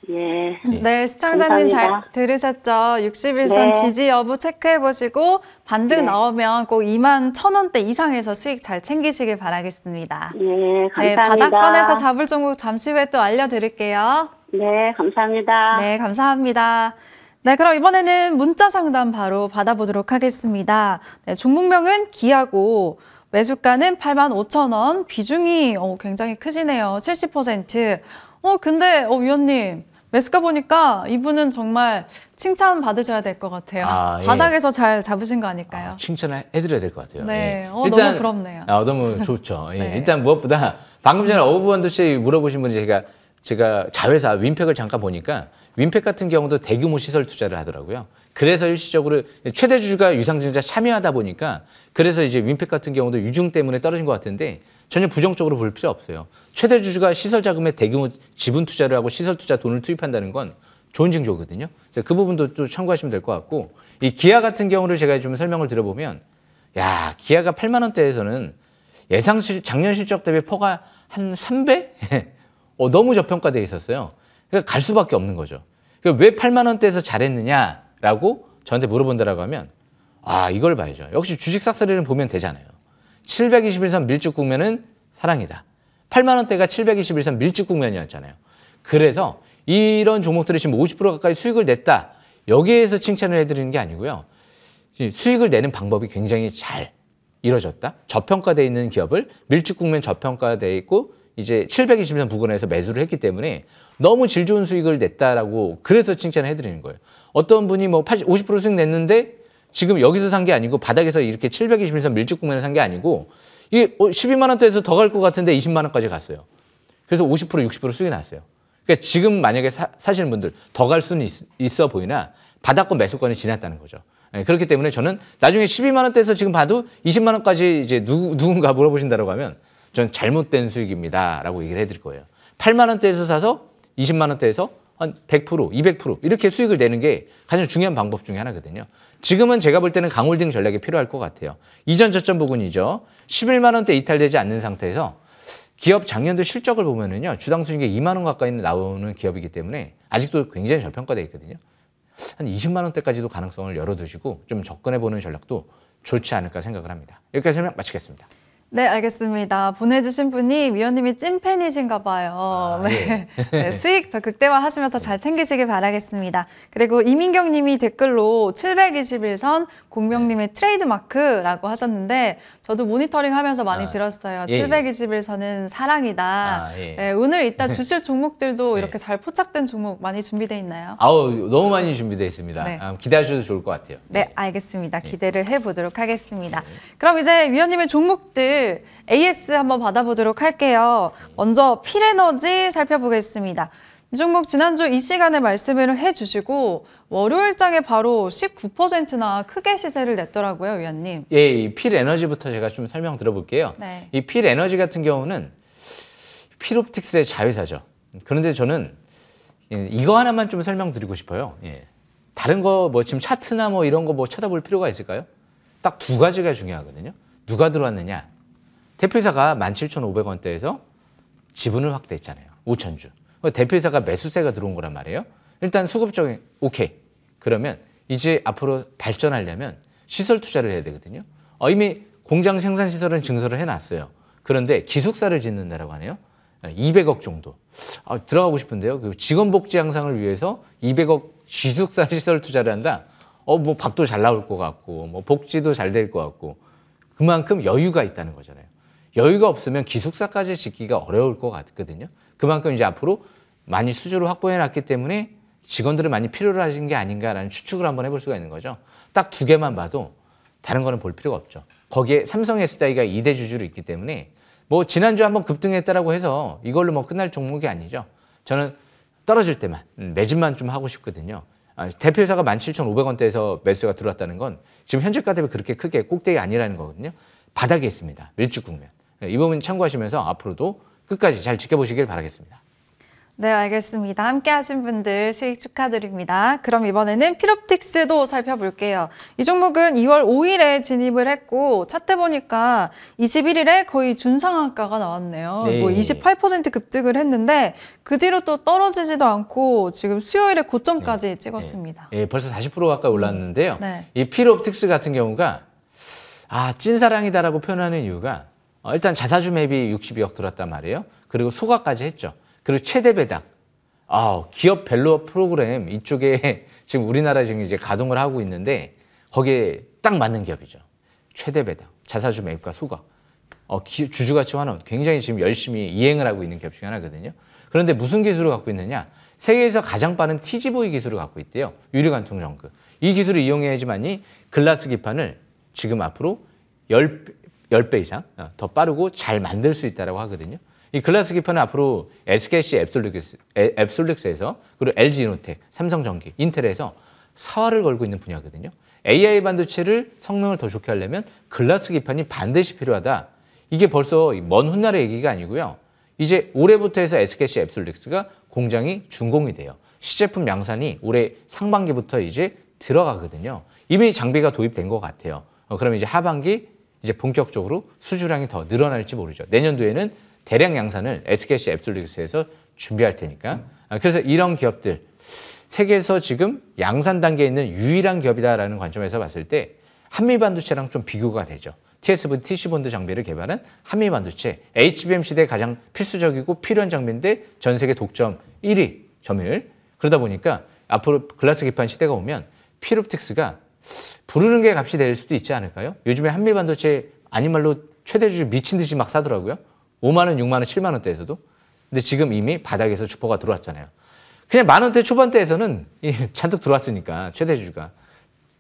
예. 네, 시청자님 감사합니다. 잘 들으셨죠? 61선 네. 지지 여부 체크해보시고 반등 네. 나오면 꼭 21,000원대 이상에서 수익 잘 챙기시길 바라겠습니다. 예, 감사합니다. 네, 바닥권에서 잡을 종목 잠시 후에 또 알려드릴게요. 네, 감사합니다. 네, 감사합니다. 네, 그럼 이번에는 문자 상담 바로 받아보도록 하겠습니다. 네, 종목명은 기아고 매수가는 85,000원, 비중이 굉장히 크시네요. 70%. 근데 위원님, 매수가 보니까 이분은 정말 칭찬 받으셔야 될 것 같아요. 아, 예. 바닥에서 잘 잡으신 거 아닐까요? 칭찬을 해드려야 될 것 같아요. 네, 예. 너무 부럽네요. 너무 좋죠. 예. 네. 일단 무엇보다 방금 전에 어부원도 씨 물어보신 분이 제가 자회사 윈팩을 잠깐 보니까 윈팩 같은 경우도 대규모 시설 투자를 하더라고요. 그래서 일시적으로 최대 주주가 유상증자 참여하다 보니까 그래서 이제 윈팩 같은 경우도 유증 때문에 떨어진 것 같은데 전혀 부정적으로 볼 필요 없어요. 최대 주주가 시설 자금에 대규모 지분 투자를 하고 시설 투자 돈을 투입한다는 건 좋은 징조거든요. 그래서 그 부분도 또 참고하시면 될 것 같고 이 기아 같은 경우를 제가 좀 설명을 드려보면 야 기아가 8만 원대에서는 예상 작년 실적 대비 퍼가 한 3배? 너무 저평가돼 있었어요. 그러니까 갈 수밖에 없는 거죠. 그러니까 왜 8만 원대에서 잘했느냐라고 저한테 물어본다라고 하면 이걸 봐야죠. 역시 주식 싹쓸이를 보면 되잖아요. 721선 밀집 국면은 사랑이다. 8만 원대가 721선 밀집 국면이었잖아요. 그래서 이런 종목들이 지금 50% 가까이 수익을 냈다. 여기에서 칭찬을 해드리는 게 아니고요. 수익을 내는 방법이 굉장히 잘 이루어졌다. 저평가되어 있는 기업을 밀집 국면 저평가되어 있고 이제 720선 부근에서 매수를 했기 때문에 너무 질 좋은 수익을 냈다라고 그래서 칭찬을 해드리는 거예요. 어떤 분이 뭐 50% 수익 냈는데 지금 여기서 산 게 아니고 바닥에서 이렇게 721선 밀집 국면을 산 게 아니고 이게 12만 원대에서 더 갈 것 같은데 20만 원까지 갔어요. 그래서 50% 60% 수익이 났어요. 그러니까 지금 만약에 사시는 분들 더 갈 수는 있어 보이나 바닥권 매수권이 지났다는 거죠. 그렇기 때문에 저는 나중에 12만 원대에서 지금 봐도 20만 원까지 이제 누군가 물어보신다고 하면 전 잘못된 수익입니다라고 얘기를 해드릴 거예요. 8만 원대에서 사서 20만 원대에서 한 100%, 200% 이렇게 수익을 내는 게 가장 중요한 방법 중에 하나거든요. 지금은 제가 볼 때는 강홀딩 전략이 필요할 것 같아요. 이전 저점 부근이죠. 11만 원대 이탈되지 않는 상태에서 기업 작년도 실적을 보면은요. 주당 수익이 2만 원 가까이 나오는 기업이기 때문에 아직도 굉장히 저평가되어 있거든요. 한 20만 원대까지도 가능성을 열어두시고 좀 접근해보는 전략도 좋지 않을까 생각을 합니다. 여기까지 설명 마치겠습니다. 네, 알겠습니다. 보내주신 분이 위원님이 찐팬이신가 봐요. 네. 네, 수익 더 극대화하시면서 잘 챙기시길 바라겠습니다. 그리고 이민경 님이 댓글로 721선 공명님의 트레이드마크라고 하셨는데 저도 모니터링 하면서 많이 들었어요. 721선은 사랑이다. 네, 오늘 이따 주실 종목들도 이렇게 잘 포착된 종목 많이 준비되어 있나요? 너무 많이 준비되어 있습니다. 네. 기대하셔도 좋을 것 같아요. 네, 알겠습니다. 기대를 해보도록 하겠습니다. 그럼 이제 위원님의 종목들 AS 한번 받아보도록 할게요. 먼저 필에너지 살펴보겠습니다. 이 종목 지난주 이 시간에 말씀을 해주시고 월요일장에 바로 19%나 크게 시세를 냈더라고요, 위원님. 예, 이 필에너지부터 제가 좀 설명 들어볼게요. 네. 이 필에너지 같은 경우는 필옵틱스의 자회사죠. 그런데 저는 이거 하나만 좀 설명드리고 싶어요. 다른 거 뭐 지금 차트나 뭐 이런 거 뭐 쳐다볼 필요가 있을까요? 딱 두 가지가 중요하거든요. 누가 들어왔느냐? 대표이사가 17,500원대에서 지분을 확대했잖아요. 5,000주. 대표이사가 매수세가 들어온 거란 말이에요. 일단 수급적인 오케이. 그러면 이제 앞으로 발전하려면 시설 투자를 해야 되거든요. 이미 공장 생산 시설은 증설을 해놨어요. 그런데 기숙사를 짓는다라고 하네요. 200억 정도. 들어가고 싶은데요. 그 직원복지 향상을 위해서 200억 기숙사 시설 투자를 한다. 뭐 밥도 잘 나올 것 같고, 뭐 복지도 잘 될 것 같고, 그만큼 여유가 있다는 거잖아요. 여유가 없으면 기숙사까지 짓기가 어려울 것 같거든요. 그만큼 이제 앞으로 많이 수주를 확보해 놨기 때문에 직원들을 많이 필요로 하신 게 아닌가라는 추측을 한번 해볼 수가 있는 거죠. 딱 두 개만 봐도 다른 거는 볼 필요가 없죠. 거기에 삼성 SDI가 2대 주주로 있기 때문에 뭐 지난주 한번 급등했다라고 해서 이걸로 뭐 끝날 종목이 아니죠. 저는 떨어질 때만 매집만 좀 하고 싶거든요. 대표회사가 17,500원대에서 매수가 들어왔다는 건 지금 현재가 대비 그렇게 크게 꼭대기 아니라는 거거든요. 바닥에 있습니다. 밀집 국면. 이 부분 참고하시면서 앞으로도 끝까지 잘 지켜보시길 바라겠습니다. 네, 알겠습니다. 함께 하신 분들 수익 축하드립니다. 그럼 이번에는 필옵틱스도 살펴볼게요. 이 종목은 2월 5일에 진입을 했고 차트 보니까 21일에 거의 준상한가가 나왔네요. 네. 뭐 28% 급등을 했는데 그 뒤로 또 떨어지지도 않고 지금 수요일에 고점까지 찍었습니다. 벌써 40% 가까이 올랐는데요. 네. 이 필옵틱스 같은 경우가 찐사랑이다라고 표현하는 이유가 일단 자사주 매입이 62억 들었단 말이에요. 그리고 소가까지 했죠. 그리고 최대 배당. 기업 밸류 프로그램 이쪽에 지금 우리나라 지금 이제 가동을 하고 있는데 거기에 딱 맞는 기업이죠. 최대 배당, 자사주 매입과 소가. 주주가치 환원 굉장히 지금 열심히 이행을 하고 있는 기업 중에 하나거든요. 그런데 무슨 기술을 갖고 있느냐? 세계에서 가장 빠른 TGV 기술을 갖고 있대요. 유리관통 전구. 이 기술을 이용해야지만이 글라스 기판을 지금 앞으로 10배 이상 더 빠르고 잘 만들 수 있다고 하거든요. 이 글라스 기판은 앞으로 SKC 앱솔릭스에서 그리고 LG 이노텍, 삼성전기, 인텔에서 사활을 걸고 있는 분야거든요. AI 반도체를 성능을 더 좋게 하려면 글라스 기판이 반드시 필요하다. 이게 벌써 먼 훗날의 얘기가 아니고요. 이제 올해부터 해서 SKC 앱솔릭스가 공장이 준공이 돼요. 시제품 양산이 올해 상반기부터 이제 들어가거든요. 이미 장비가 도입된 것 같아요. 그러면 이제 하반기 이제 본격적으로 수주량이 더 늘어날지 모르죠. 내년도에는 대량 양산을 SKC 앱솔릭스에서 준비할 테니까. 그래서 이런 기업들, 세계에서 지금 양산 단계에 있는 유일한 기업이다라는 관점에서 봤을 때 한미반도체랑 좀 비교가 되죠. TSV, TC본드 장비를 개발한 한미반도체, HBM 시대에 가장 필수적이고 필요한 장비인데 전 세계 독점 1위 점유율. 그러다 보니까 앞으로 글라스 기판 시대가 오면 필옵틱스가 부르는 게 값이 될 수도 있지 않을까요? 요즘에 한미반도체 아닌 말로 최대 주주 미친 듯이 막 사더라고요. 5만 원, 6만 원, 7만 원대에서도. 근데 지금 이미 바닥에서 주포가 들어왔잖아요. 그냥 만 원대 초반대에서는 잔뜩 들어왔으니까 최대 주주가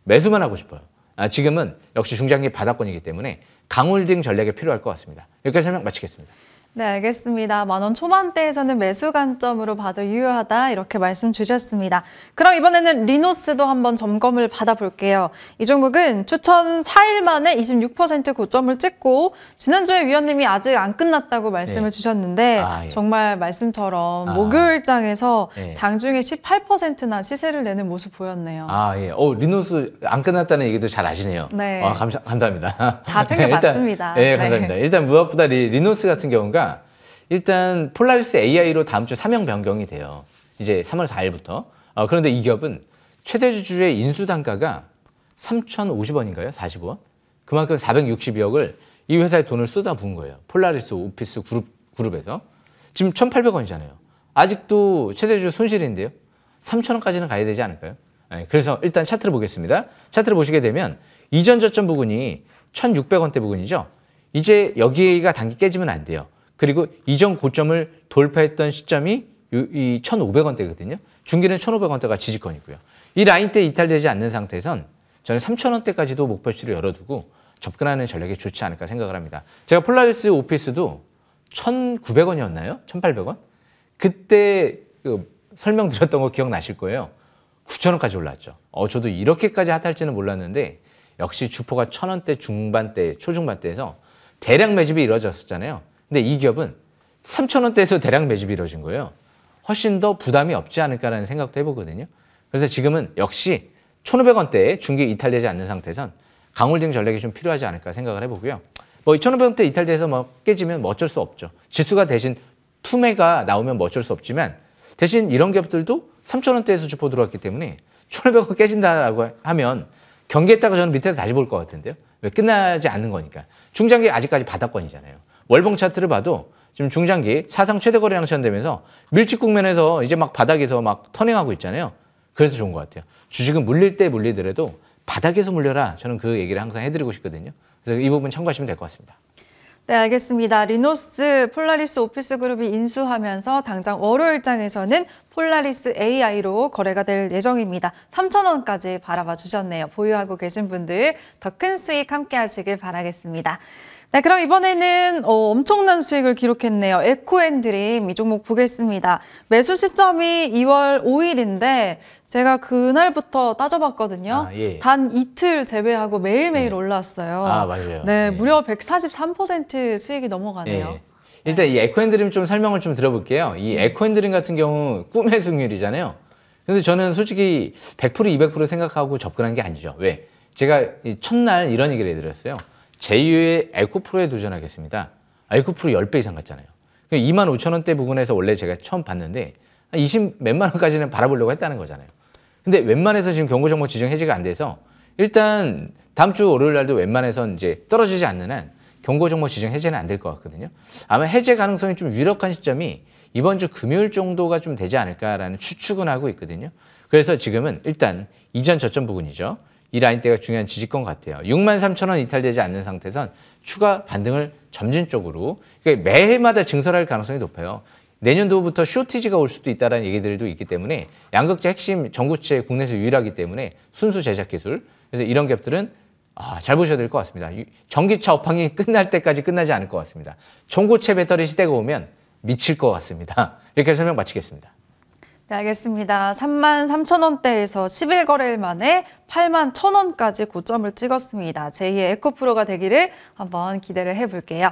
매수만 하고 싶어요. 지금은 역시 중장기 바닥권이기 때문에 강홀딩 전략이 필요할 것 같습니다. 여기까지 설명 마치겠습니다. 네, 알겠습니다. 만 원 초반대에서는 매수 관점으로 봐도 유효하다 이렇게 말씀 주셨습니다. 그럼 이번에는 리노스도 한번 점검을 받아볼게요. 이 종목은 추천 4일 만에 26% 고점을 찍고 지난주에 위원님이 아직 안 끝났다고 말씀을 주셨는데 예. 정말 말씀처럼 목요일장에서 예. 장중에 18%나 시세를 내는 모습 보였네요. 예. 리노스 안 끝났다는 얘기도 잘 아시네요. 네. 감사합니다. 다 챙겨봤습니다. 일단, 감사합니다. 일단 무엇보다 리노스 같은 경우가 일단 폴라리스 AI로 다음 주 사명 변경이 돼요. 이제 3월 4일부터. 그런데 이 기업은 최대 주주의 인수 단가가 3,050원인가요? 45원? 그만큼 462억을 이 회사에 돈을 쏟아부은 거예요. 폴라리스 오피스 그룹에서. 지금 1,800원이잖아요. 아직도 최대 주주 손실인데요. 3,000원까지는 가야 되지 않을까요? 그래서 일단 차트를 보겠습니다. 차트를 보시게 되면 이전 저점 부근이 1,600원대 부근이죠. 이제 여기가 단기 깨지면 안 돼요. 그리고 이전 고점을 돌파했던 시점이 이 1,500원대거든요. 중기는 1,500원대가 지지권이고요. 이 라인대 이탈되지 않는 상태에선 저는 3,000원대까지도 목표치를 열어두고 접근하는 전략이 좋지 않을까 생각을 합니다. 제가 폴라리스 오피스도 1,900원이었나요? 1,800원? 그때 설명드렸던 거 기억나실 거예요. 9,000원까지 올랐죠. 저도 이렇게까지 핫할지는 몰랐는데 역시 주포가 1,000원대 중반대, 초중반대에서 대량 매집이 이루어졌었잖아요. 근데 이 기업은 3,000원대에서 대량 매집이 이루어진 거예요. 훨씬 더 부담이 없지 않을까라는 생각도 해보거든요. 그래서 지금은 역시 1,500원대에 중기 이탈되지 않는 상태에선 강홀딩 전략이 좀 필요하지 않을까 생각을 해보고요. 2,500원대 이탈돼서 깨지면 어쩔 수 없죠. 지수가 대신 투매가 나오면 어쩔 수 없지만 대신 이런 기업들도 3,000원대에서 주포 들어왔기 때문에 1,500원 깨진다라고 하면 경계했다가 저는 밑에서 다시 볼 것 같은데요. 왜? 끝나지 않는 거니까. 중장기 아직까지 바닥권이잖아요. 월봉 차트를 봐도 지금 중장기 사상 최대 거래 양산되면서 밀집 국면에서 이제 막 바닥에서 막 터닝하고 있잖아요. 그래서 좋은 것 같아요. 주식은 물릴 때 물리더라도 바닥에서 물려라. 저는 그 얘기를 항상 해드리고 싶거든요. 그래서 이 부분 참고하시면 될 것 같습니다. 네, 알겠습니다. 리노스 폴라리스 오피스 그룹이 인수하면서 당장 월요일장에서는 폴라리스 AI로 거래가 될 예정입니다. 3,000원까지 바라봐 주셨네요. 보유하고 계신 분들 더 큰 수익 함께 하시길 바라겠습니다. 네, 그럼 이번에는 엄청난 수익을 기록했네요. 에코앤드림 이 종목 보겠습니다. 매수 시점이 2월 5일인데 제가 그날부터 따져봤거든요. 예. 단 이틀 제외하고 매일매일 올랐어요. 맞아요. 네, 예. 무려 143% 수익이 넘어가네요. 예. 일단 이 에코앤드림 좀 설명을 좀 들어볼게요. 이 에코앤드림 같은 경우 꿈의 승률이잖아요. 근데 저는 솔직히 100% 200% 생각하고 접근한 게 아니죠. 왜? 제가 첫날 이런 얘기를 해드렸어요. 제2의 에코프로에 도전하겠습니다. 에코프로 10배 이상 갔잖아요. 25,000원대 부근에서 원래 제가 처음 봤는데 20 몇만 원까지는 바라보려고 했다는 거잖아요. 근데 웬만해서 지금 경고정보 지정 해지가 안 돼서 일단 다음 주 월요일 날도 웬만해선 이제 떨어지지 않는 한 경고정보 지정 해제는 안 될 것 같거든요. 아마 해제 가능성이 좀 유력한 시점이 이번 주 금요일 정도가 좀 되지 않을까라는 추측은 하고 있거든요. 그래서 지금은 일단 이전 저점 부근이죠. 이 라인대가 중요한 지지권 같아요. 63,000원 이탈되지 않는 상태에선 추가 반등을 점진적으로 그러니까 매해마다 증설할 가능성이 높아요. 내년도부터 쇼티지가 올 수도 있다는 얘기들도 있기 때문에 양극재 핵심 전구체 국내에서 유일하기 때문에 순수 제작 기술. 그래서 이런 기업들은 잘 보셔야 될 것 같습니다. 전기차 업황이 끝날 때까지 끝나지 않을 것 같습니다. 전고체 배터리 시대가 오면 미칠 것 같습니다. 이렇게 설명 마치겠습니다. 네, 알겠습니다. 33,000원대에서 11거래일 만에 81,000원까지 고점을 찍었습니다. 제2의 에코프로가 되기를 한번 기대를 해볼게요.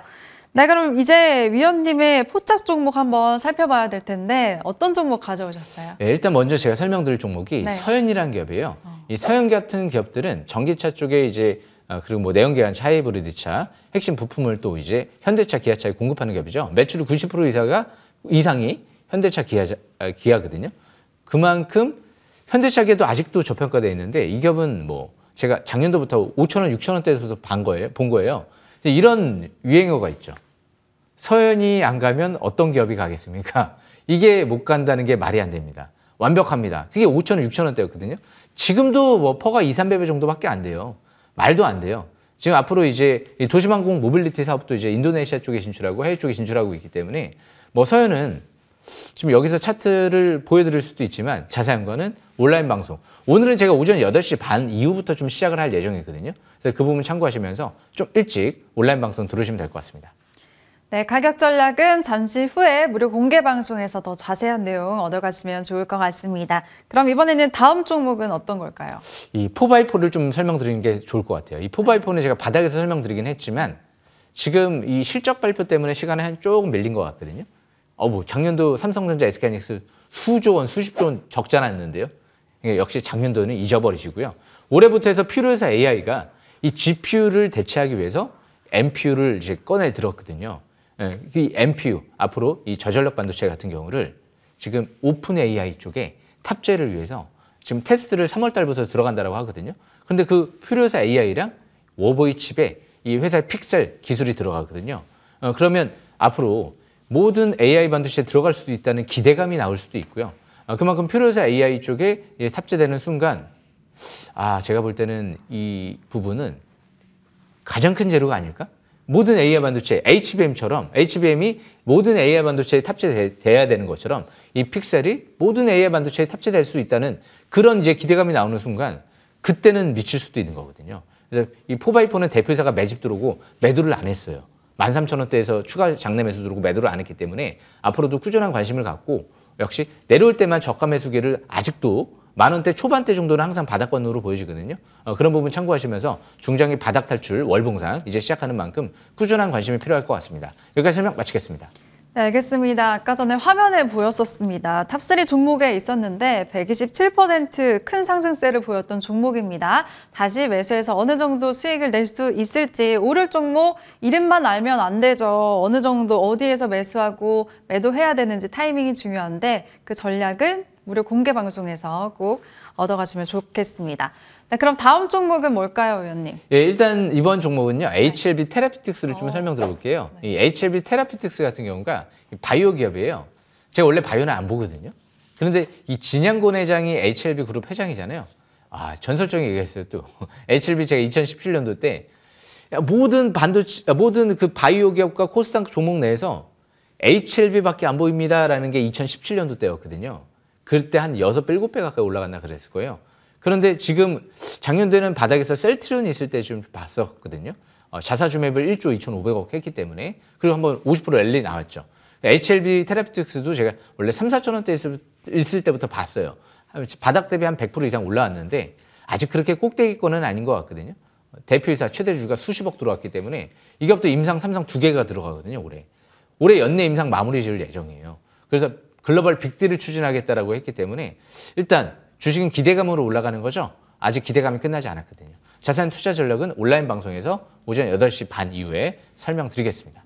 네, 그럼 이제 위원님의 포착 종목 한번 살펴봐야 될 텐데 어떤 종목 가져오셨어요? 네, 일단 먼저 제가 설명드릴 종목이 네. 서현이라는 기업이에요. 이 서현 같은 기업들은 전기차 쪽에 이제 그리고 뭐 내연기관 하이브리드차 핵심 부품을 또 이제 현대차, 기아차에 공급하는 기업이죠. 매출의 90% 이상이 현대차, 기아거든요. 그만큼 현대차계도 아직도 저평가되어 있는데 이 기업은 뭐 제가 작년도부터 5,000원, 6,000원대에서 본 거예요. 이런 유행어가 있죠. 서현이 안 가면 어떤 기업이 가겠습니까? 이게 못 간다는 게 말이 안 됩니다. 완벽합니다. 그게 5,000원, 6,000원대였거든요. 지금도 뭐 퍼가 2, 300배 정도밖에 안 돼요. 말도 안 돼요. 지금 앞으로 이제 도시항공 모빌리티 사업도 이제 인도네시아 쪽에 진출하고 해외 쪽에 진출하고 있기 때문에 뭐 서현은 지금 여기서 차트를 보여드릴 수도 있지만 자세한 거는 온라인 방송. 오늘은 제가 오전 8시 반 이후부터 좀 시작을 할 예정이거든요. 그래서 그 부분 참고하시면서 좀 일찍 온라인 방송 들으시면 될 것 같습니다. 네, 가격 전략은 잠시 후에 무료 공개 방송에서 더 자세한 내용 얻어가시면 좋을 것 같습니다. 그럼 이번에는 다음 종목은 어떤 걸까요? 이 4x4를 좀 설명드리는 게 좋을 것 같아요. 이 4x4는 제가 바닥에서 설명드리긴 했지만 지금 이 실적 발표 때문에 시간이 조금 밀린 것 같거든요. 뭐 작년도 삼성전자, SK하이닉스 수조 원, 수십조 원 적자 났는데요. 역시 작년도는 잊어버리시고요. 올해부터 해서 필요해서 AI가 이 GPU를 대체하기 위해서 NPU를 이제 꺼내 들었거든요. 이 NPU 앞으로 이 저전력 반도체 같은 경우를 지금 오픈 AI 쪽에 탑재를 위해서 지금 테스트를 3월 달부터 들어간다고 하거든요. 그런데 그 필요해서 AI랑 워버이 칩에 이 회사의 픽셀 기술이 들어가거든요. 그러면 앞으로 모든 AI 반도체에 들어갈 수도 있다는 기대감이 나올 수도 있고요. 그만큼 필요해서 AI 쪽에 탑재되는 순간 제가 볼 때는 이 부분은 가장 큰 재료가 아닐까? 모든 AI 반도체, HBM처럼 HBM이 모든 AI 반도체에 탑재돼야 되는 것처럼 이 픽셀이 모든 AI 반도체에 탑재될 수 있다는 그런 이제 기대감이 나오는 순간 그때는 미칠 수도 있는 거거든요. 그래서 이 4x4는 대표이사가 매집 들어오고 매도를 안 했어요. 13,000원대에서 추가 장내 매수 들어오고 매도를 안 했기 때문에 앞으로도 꾸준한 관심을 갖고 역시 내려올 때만 저가 매수기를 아직도 10,000원대 초반대 정도는 항상 바닥권으로 보여지거든요. 그런 부분 참고하시면서 중장기 바닥 탈출 월봉상 이제 시작하는 만큼 꾸준한 관심이 필요할 것 같습니다. 여기까지 설명 마치겠습니다. 네, 알겠습니다. 아까 전에 화면에 보였었습니다. 탑3 종목에 있었는데 127% 큰 상승세를 보였던 종목입니다. 다시 매수해서 어느 정도 수익을 낼 수 있을지 오를 종목 이름만 알면 안 되죠. 어느 정도 어디에서 매수하고 매도해야 되는지 타이밍이 중요한데 그 전략은 무료 공개 방송에서 꼭 얻어가시면 좋겠습니다. 네, 그럼 다음 종목은 뭘까요, 의원님? 예, 일단 이번 종목은요, HLB 테라피틱스를 좀 설명드려 볼게요. 이 HLB 테라피틱스 같은 경우가 바이오 기업이에요. 제가 원래 바이오는 안 보거든요. 그런데 이 진양곤 회장이 HLB 그룹 회장이잖아요. 전설적인 얘기했어요, 또. HLB 제가 2017년도 때 모든 모든 그 바이오 기업과 코스닥 종목 내에서 HLB밖에 안 보입니다라는 게 2017년도 때였거든요. 그때 한 6배, 7배 가까이 올라갔나 그랬을 거예요. 그런데 지금 작년도에는 바닥에서 셀트리온이 있을 때 좀 봤었거든요. 자사주매입을 1조 2,500억 했기 때문에 그리고 한번 50% 랠리 나왔죠. HLB 테라피틱스도 제가 원래 3, 4,000원대 있을 때부터 봤어요. 바닥 대비 한 100% 이상 올라왔는데 아직 그렇게 꼭대기권은 아닌 것 같거든요. 대표이사 최대 주주가 수십억 들어왔기 때문에 이 기업도 임상 3상 2개가 들어가거든요. 올해 연내 임상 마무리 지을 예정이에요. 그래서 글로벌 빅딜을 추진하겠다라고 했기 때문에 일단 주식은 기대감으로 올라가는 거죠. 아직 기대감이 끝나지 않았거든요. 자세한 투자 전략은 온라인 방송에서 오전 8시 반 이후에 설명드리겠습니다.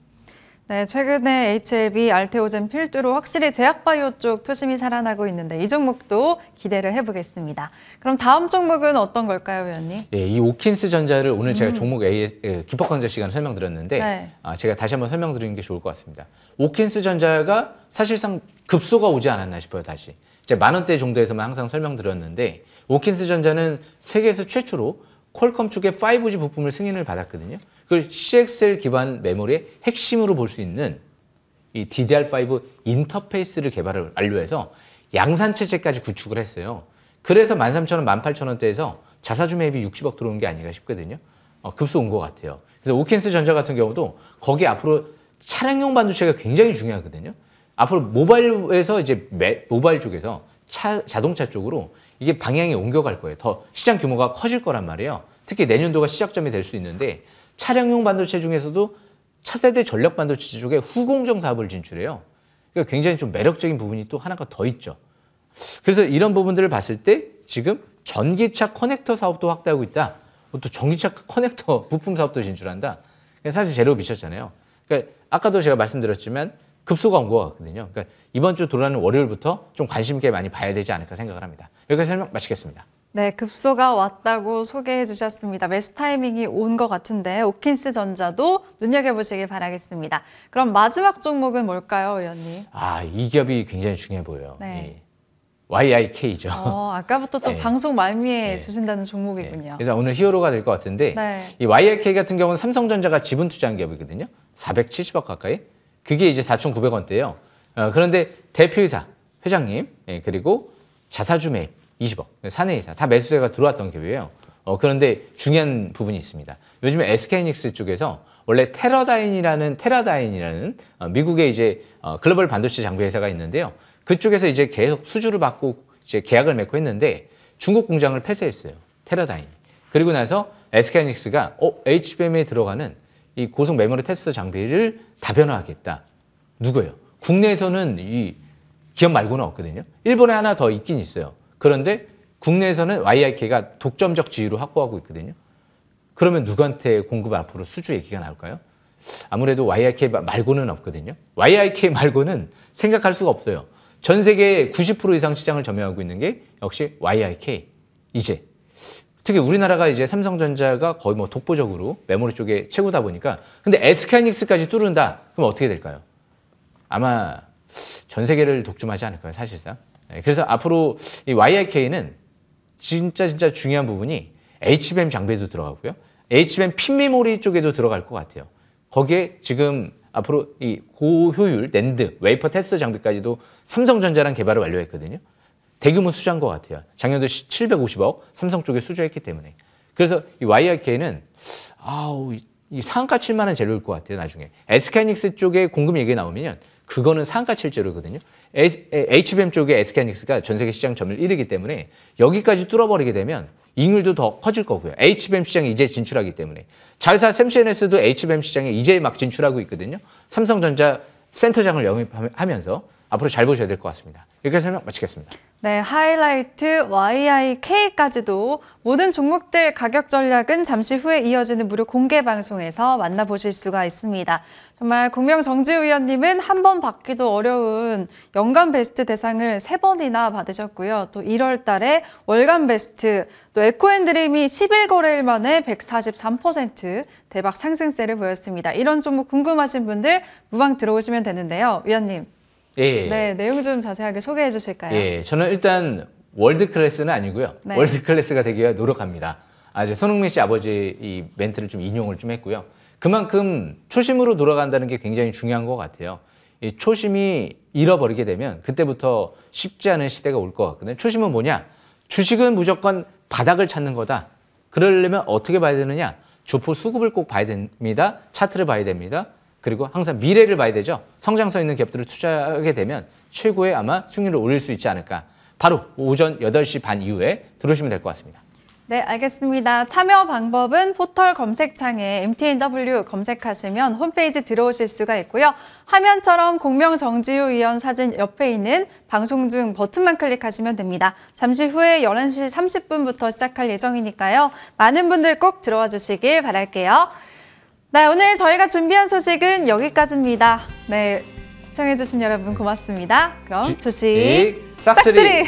네, 최근에 HLB, 알테오젠 필두로 확실히 제약바이오 쪽 투심이 살아나고 있는데 이 종목도 기대를 해보겠습니다. 그럼 다음 종목은 어떤 걸까요, 의원님? 예, 이 오킨스 전자를 오늘 제가 종목 기법 강좌 시간에 설명드렸는데 네. 제가 다시 한번 설명드리는 게 좋을 것 같습니다. 오킨스 전자가 사실상 급소가 오지 않았나 싶어요, 다시. 제가 10,000원대 정도에서만 항상 설명드렸는데 오킨스 전자는 세계에서 최초로 퀄컴 쪽의 5G 부품을 승인을 받았거든요. 그걸 CXL 기반 메모리의 핵심으로 볼 수 있는 이 DDR5 인터페이스를 개발을 완료해서 양산 체제까지 구축을 했어요. 그래서 13,000원, 18,000원대에서 자사주 매입이 60억 들어온 게 아닌가 싶거든요. 급소 온 것 같아요. 그래서 오킨스 전자 같은 경우도 거기 앞으로 차량용 반도체가 굉장히 중요하거든요. 앞으로 모바일에서 이제 모바일 쪽에서 자동차 쪽으로 이게 방향이 옮겨갈 거예요. 더 시장 규모가 커질 거란 말이에요. 특히 내년도가 시작점이 될 수 있는데 차량용 반도체 중에서도 차세대 전력 반도체 쪽에 후공정 사업을 진출해요. 그러니까 굉장히 좀 매력적인 부분이 또 하나가 더 있죠. 그래서 이런 부분들을 봤을 때 지금 전기차 커넥터 사업도 확대하고 있다. 또 전기차 커넥터 부품 사업도 진출한다. 사실 제로 미쳤잖아요. 그러니까 아까도 제가 말씀드렸지만 급소가 온 것 같거든요. 그러니까 이번 주 돌아오는 월요일부터 좀 관심 있게 많이 봐야 되지 않을까 생각을 합니다. 여기까지 설명 마치겠습니다. 네, 급소가 왔다고 소개해 주셨습니다. 매수 타이밍이 온 것 같은데 오킨스 전자도 눈여겨보시길 바라겠습니다. 그럼 마지막 종목은 뭘까요, 의원님? 이 기업이 굉장히 중요해 보여요. 네. YIK죠. 아까부터 또 네. 방송 말미에 네. 주신다는 종목이군요. 네. 그래서 오늘 히어로가 될 것 같은데 네. 이 YIK 같은 경우는 삼성전자가 지분 투자한 기업이거든요. 470억 가까이. 그게 이제 4,900원대예요. 그런데 대표이사, 회장님, 그리고 자사주 매입 20억, 사내이사 다 매수세가 들어왔던 기업이에요. 그런데 중요한 부분이 있습니다. 요즘에 SK하이닉스 쪽에서 원래 테라다인이라는 미국의 이제 글로벌 반도체 장비 회사가 있는데요. 그쪽에서 이제 계속 수주를 받고 이제 계약을 맺고 했는데 중국 공장을 폐쇄했어요. 테라다인. 그리고 나서 SK하이닉스가 HBM에 들어가는 이 고속 메모리 테스터 장비를 다변화하겠다. 누구예요? 국내에서는 이 기업 말고는 없거든요. 일본에 하나 더 있긴 있어요. 그런데 국내에서는 YIK가 독점적 지위로 확보하고 있거든요. 그러면 누구한테 공급을 앞으로 수주 얘기가 나올까요? 아무래도 YIK 말고는 없거든요. YIK 말고는 생각할 수가 없어요. 전 세계 90% 이상 시장을 점유하고 있는 게 역시 YIK. 이제 특히 우리나라가 이제 삼성전자가 거의 뭐 독보적으로 메모리 쪽에 최고다 보니까 근데 SK하이닉스까지 뚫는다. 그럼 어떻게 될까요? 아마 전 세계를 독점하지 않을까요, 사실상. 그래서 앞으로 이 YIK는 진짜 중요한 부분이 HBM 장비에도 들어가고요. HBM 핀 메모리 쪽에도 들어갈 것 같아요. 거기에 지금 앞으로 이 고효율 낸드 웨이퍼 테스트 장비까지도 삼성전자랑 개발을 완료했거든요. 대규모 수주한 것 같아요. 작년도 750억 삼성 쪽에 수주했기 때문에. 그래서 이 YIK는 이 상한가 칠 만한 재료일 것 같아요, 나중에. SK하이닉스 쪽에 공급 얘기가 나오면 그거는 상한가 칠 재료거든요. HBM 쪽에 SK하이닉스가 전 세계 시장 점유율 1위이기 때문에 여기까지 뚫어버리게 되면 이익률도 더 커질 거고요. HBM 시장에 이제 진출하기 때문에. 자회사 샘시NS도 HBM 시장에 이제 막 진출하고 있거든요. 삼성전자 센터장을 영입하면서 앞으로 잘 보셔야 될 것 같습니다. 여기까지 설명 마치겠습니다. 네, 하이라이트 YIK까지도 모든 종목들 가격 전략은 잠시 후에 이어지는 무료 공개 방송에서 만나보실 수가 있습니다. 정말 공명정지 의원님은 한 번 받기도 어려운 연간 베스트 대상을 3번이나 받으셨고요. 또 1월 달에 월간 베스트, 또 에코앤드림이 11거래일 만에 143% 대박 상승세를 보였습니다. 이런 종목 궁금하신 분들 무방 들어오시면 되는데요. 의원님. 예. 네, 내용 좀 자세하게 소개해 주실까요? 예, 저는 일단 월드 클래스는 아니고요. 네. 월드 클래스가 되기 위해 노력합니다. 손흥민 씨 아버지 이 멘트를 좀 인용을 좀 했고요. 그만큼 초심으로 돌아간다는 게 굉장히 중요한 것 같아요. 이 초심이 잃어버리게 되면 그때부터 쉽지 않은 시대가 올 것 같거든요. 초심은 뭐냐? 주식은 무조건 바닥을 찾는 거다. 그러려면 어떻게 봐야 되느냐? 주포 수급을 꼭 봐야 됩니다. 차트를 봐야 됩니다. 그리고 항상 미래를 봐야 되죠. 성장성 있는 기업들을 투자하게 되면 최고의 아마 수익률을 올릴 수 있지 않을까. 바로 오전 8시 반 이후에 들어오시면 될 것 같습니다. 네, 알겠습니다. 참여 방법은 포털 검색창에 MTNW 검색하시면 홈페이지 들어오실 수가 있고요. 화면처럼 공명정지우 의원 사진 옆에 있는 방송 중 버튼만 클릭하시면 됩니다. 잠시 후에 11시 30분부터 시작할 예정이니까요. 많은 분들 꼭 들어와 주시길 바랄게요. 네, 오늘 저희가 준비한 소식은 여기까지입니다. 네, 시청해주신 여러분 고맙습니다. 그럼 주식 싹쓸이.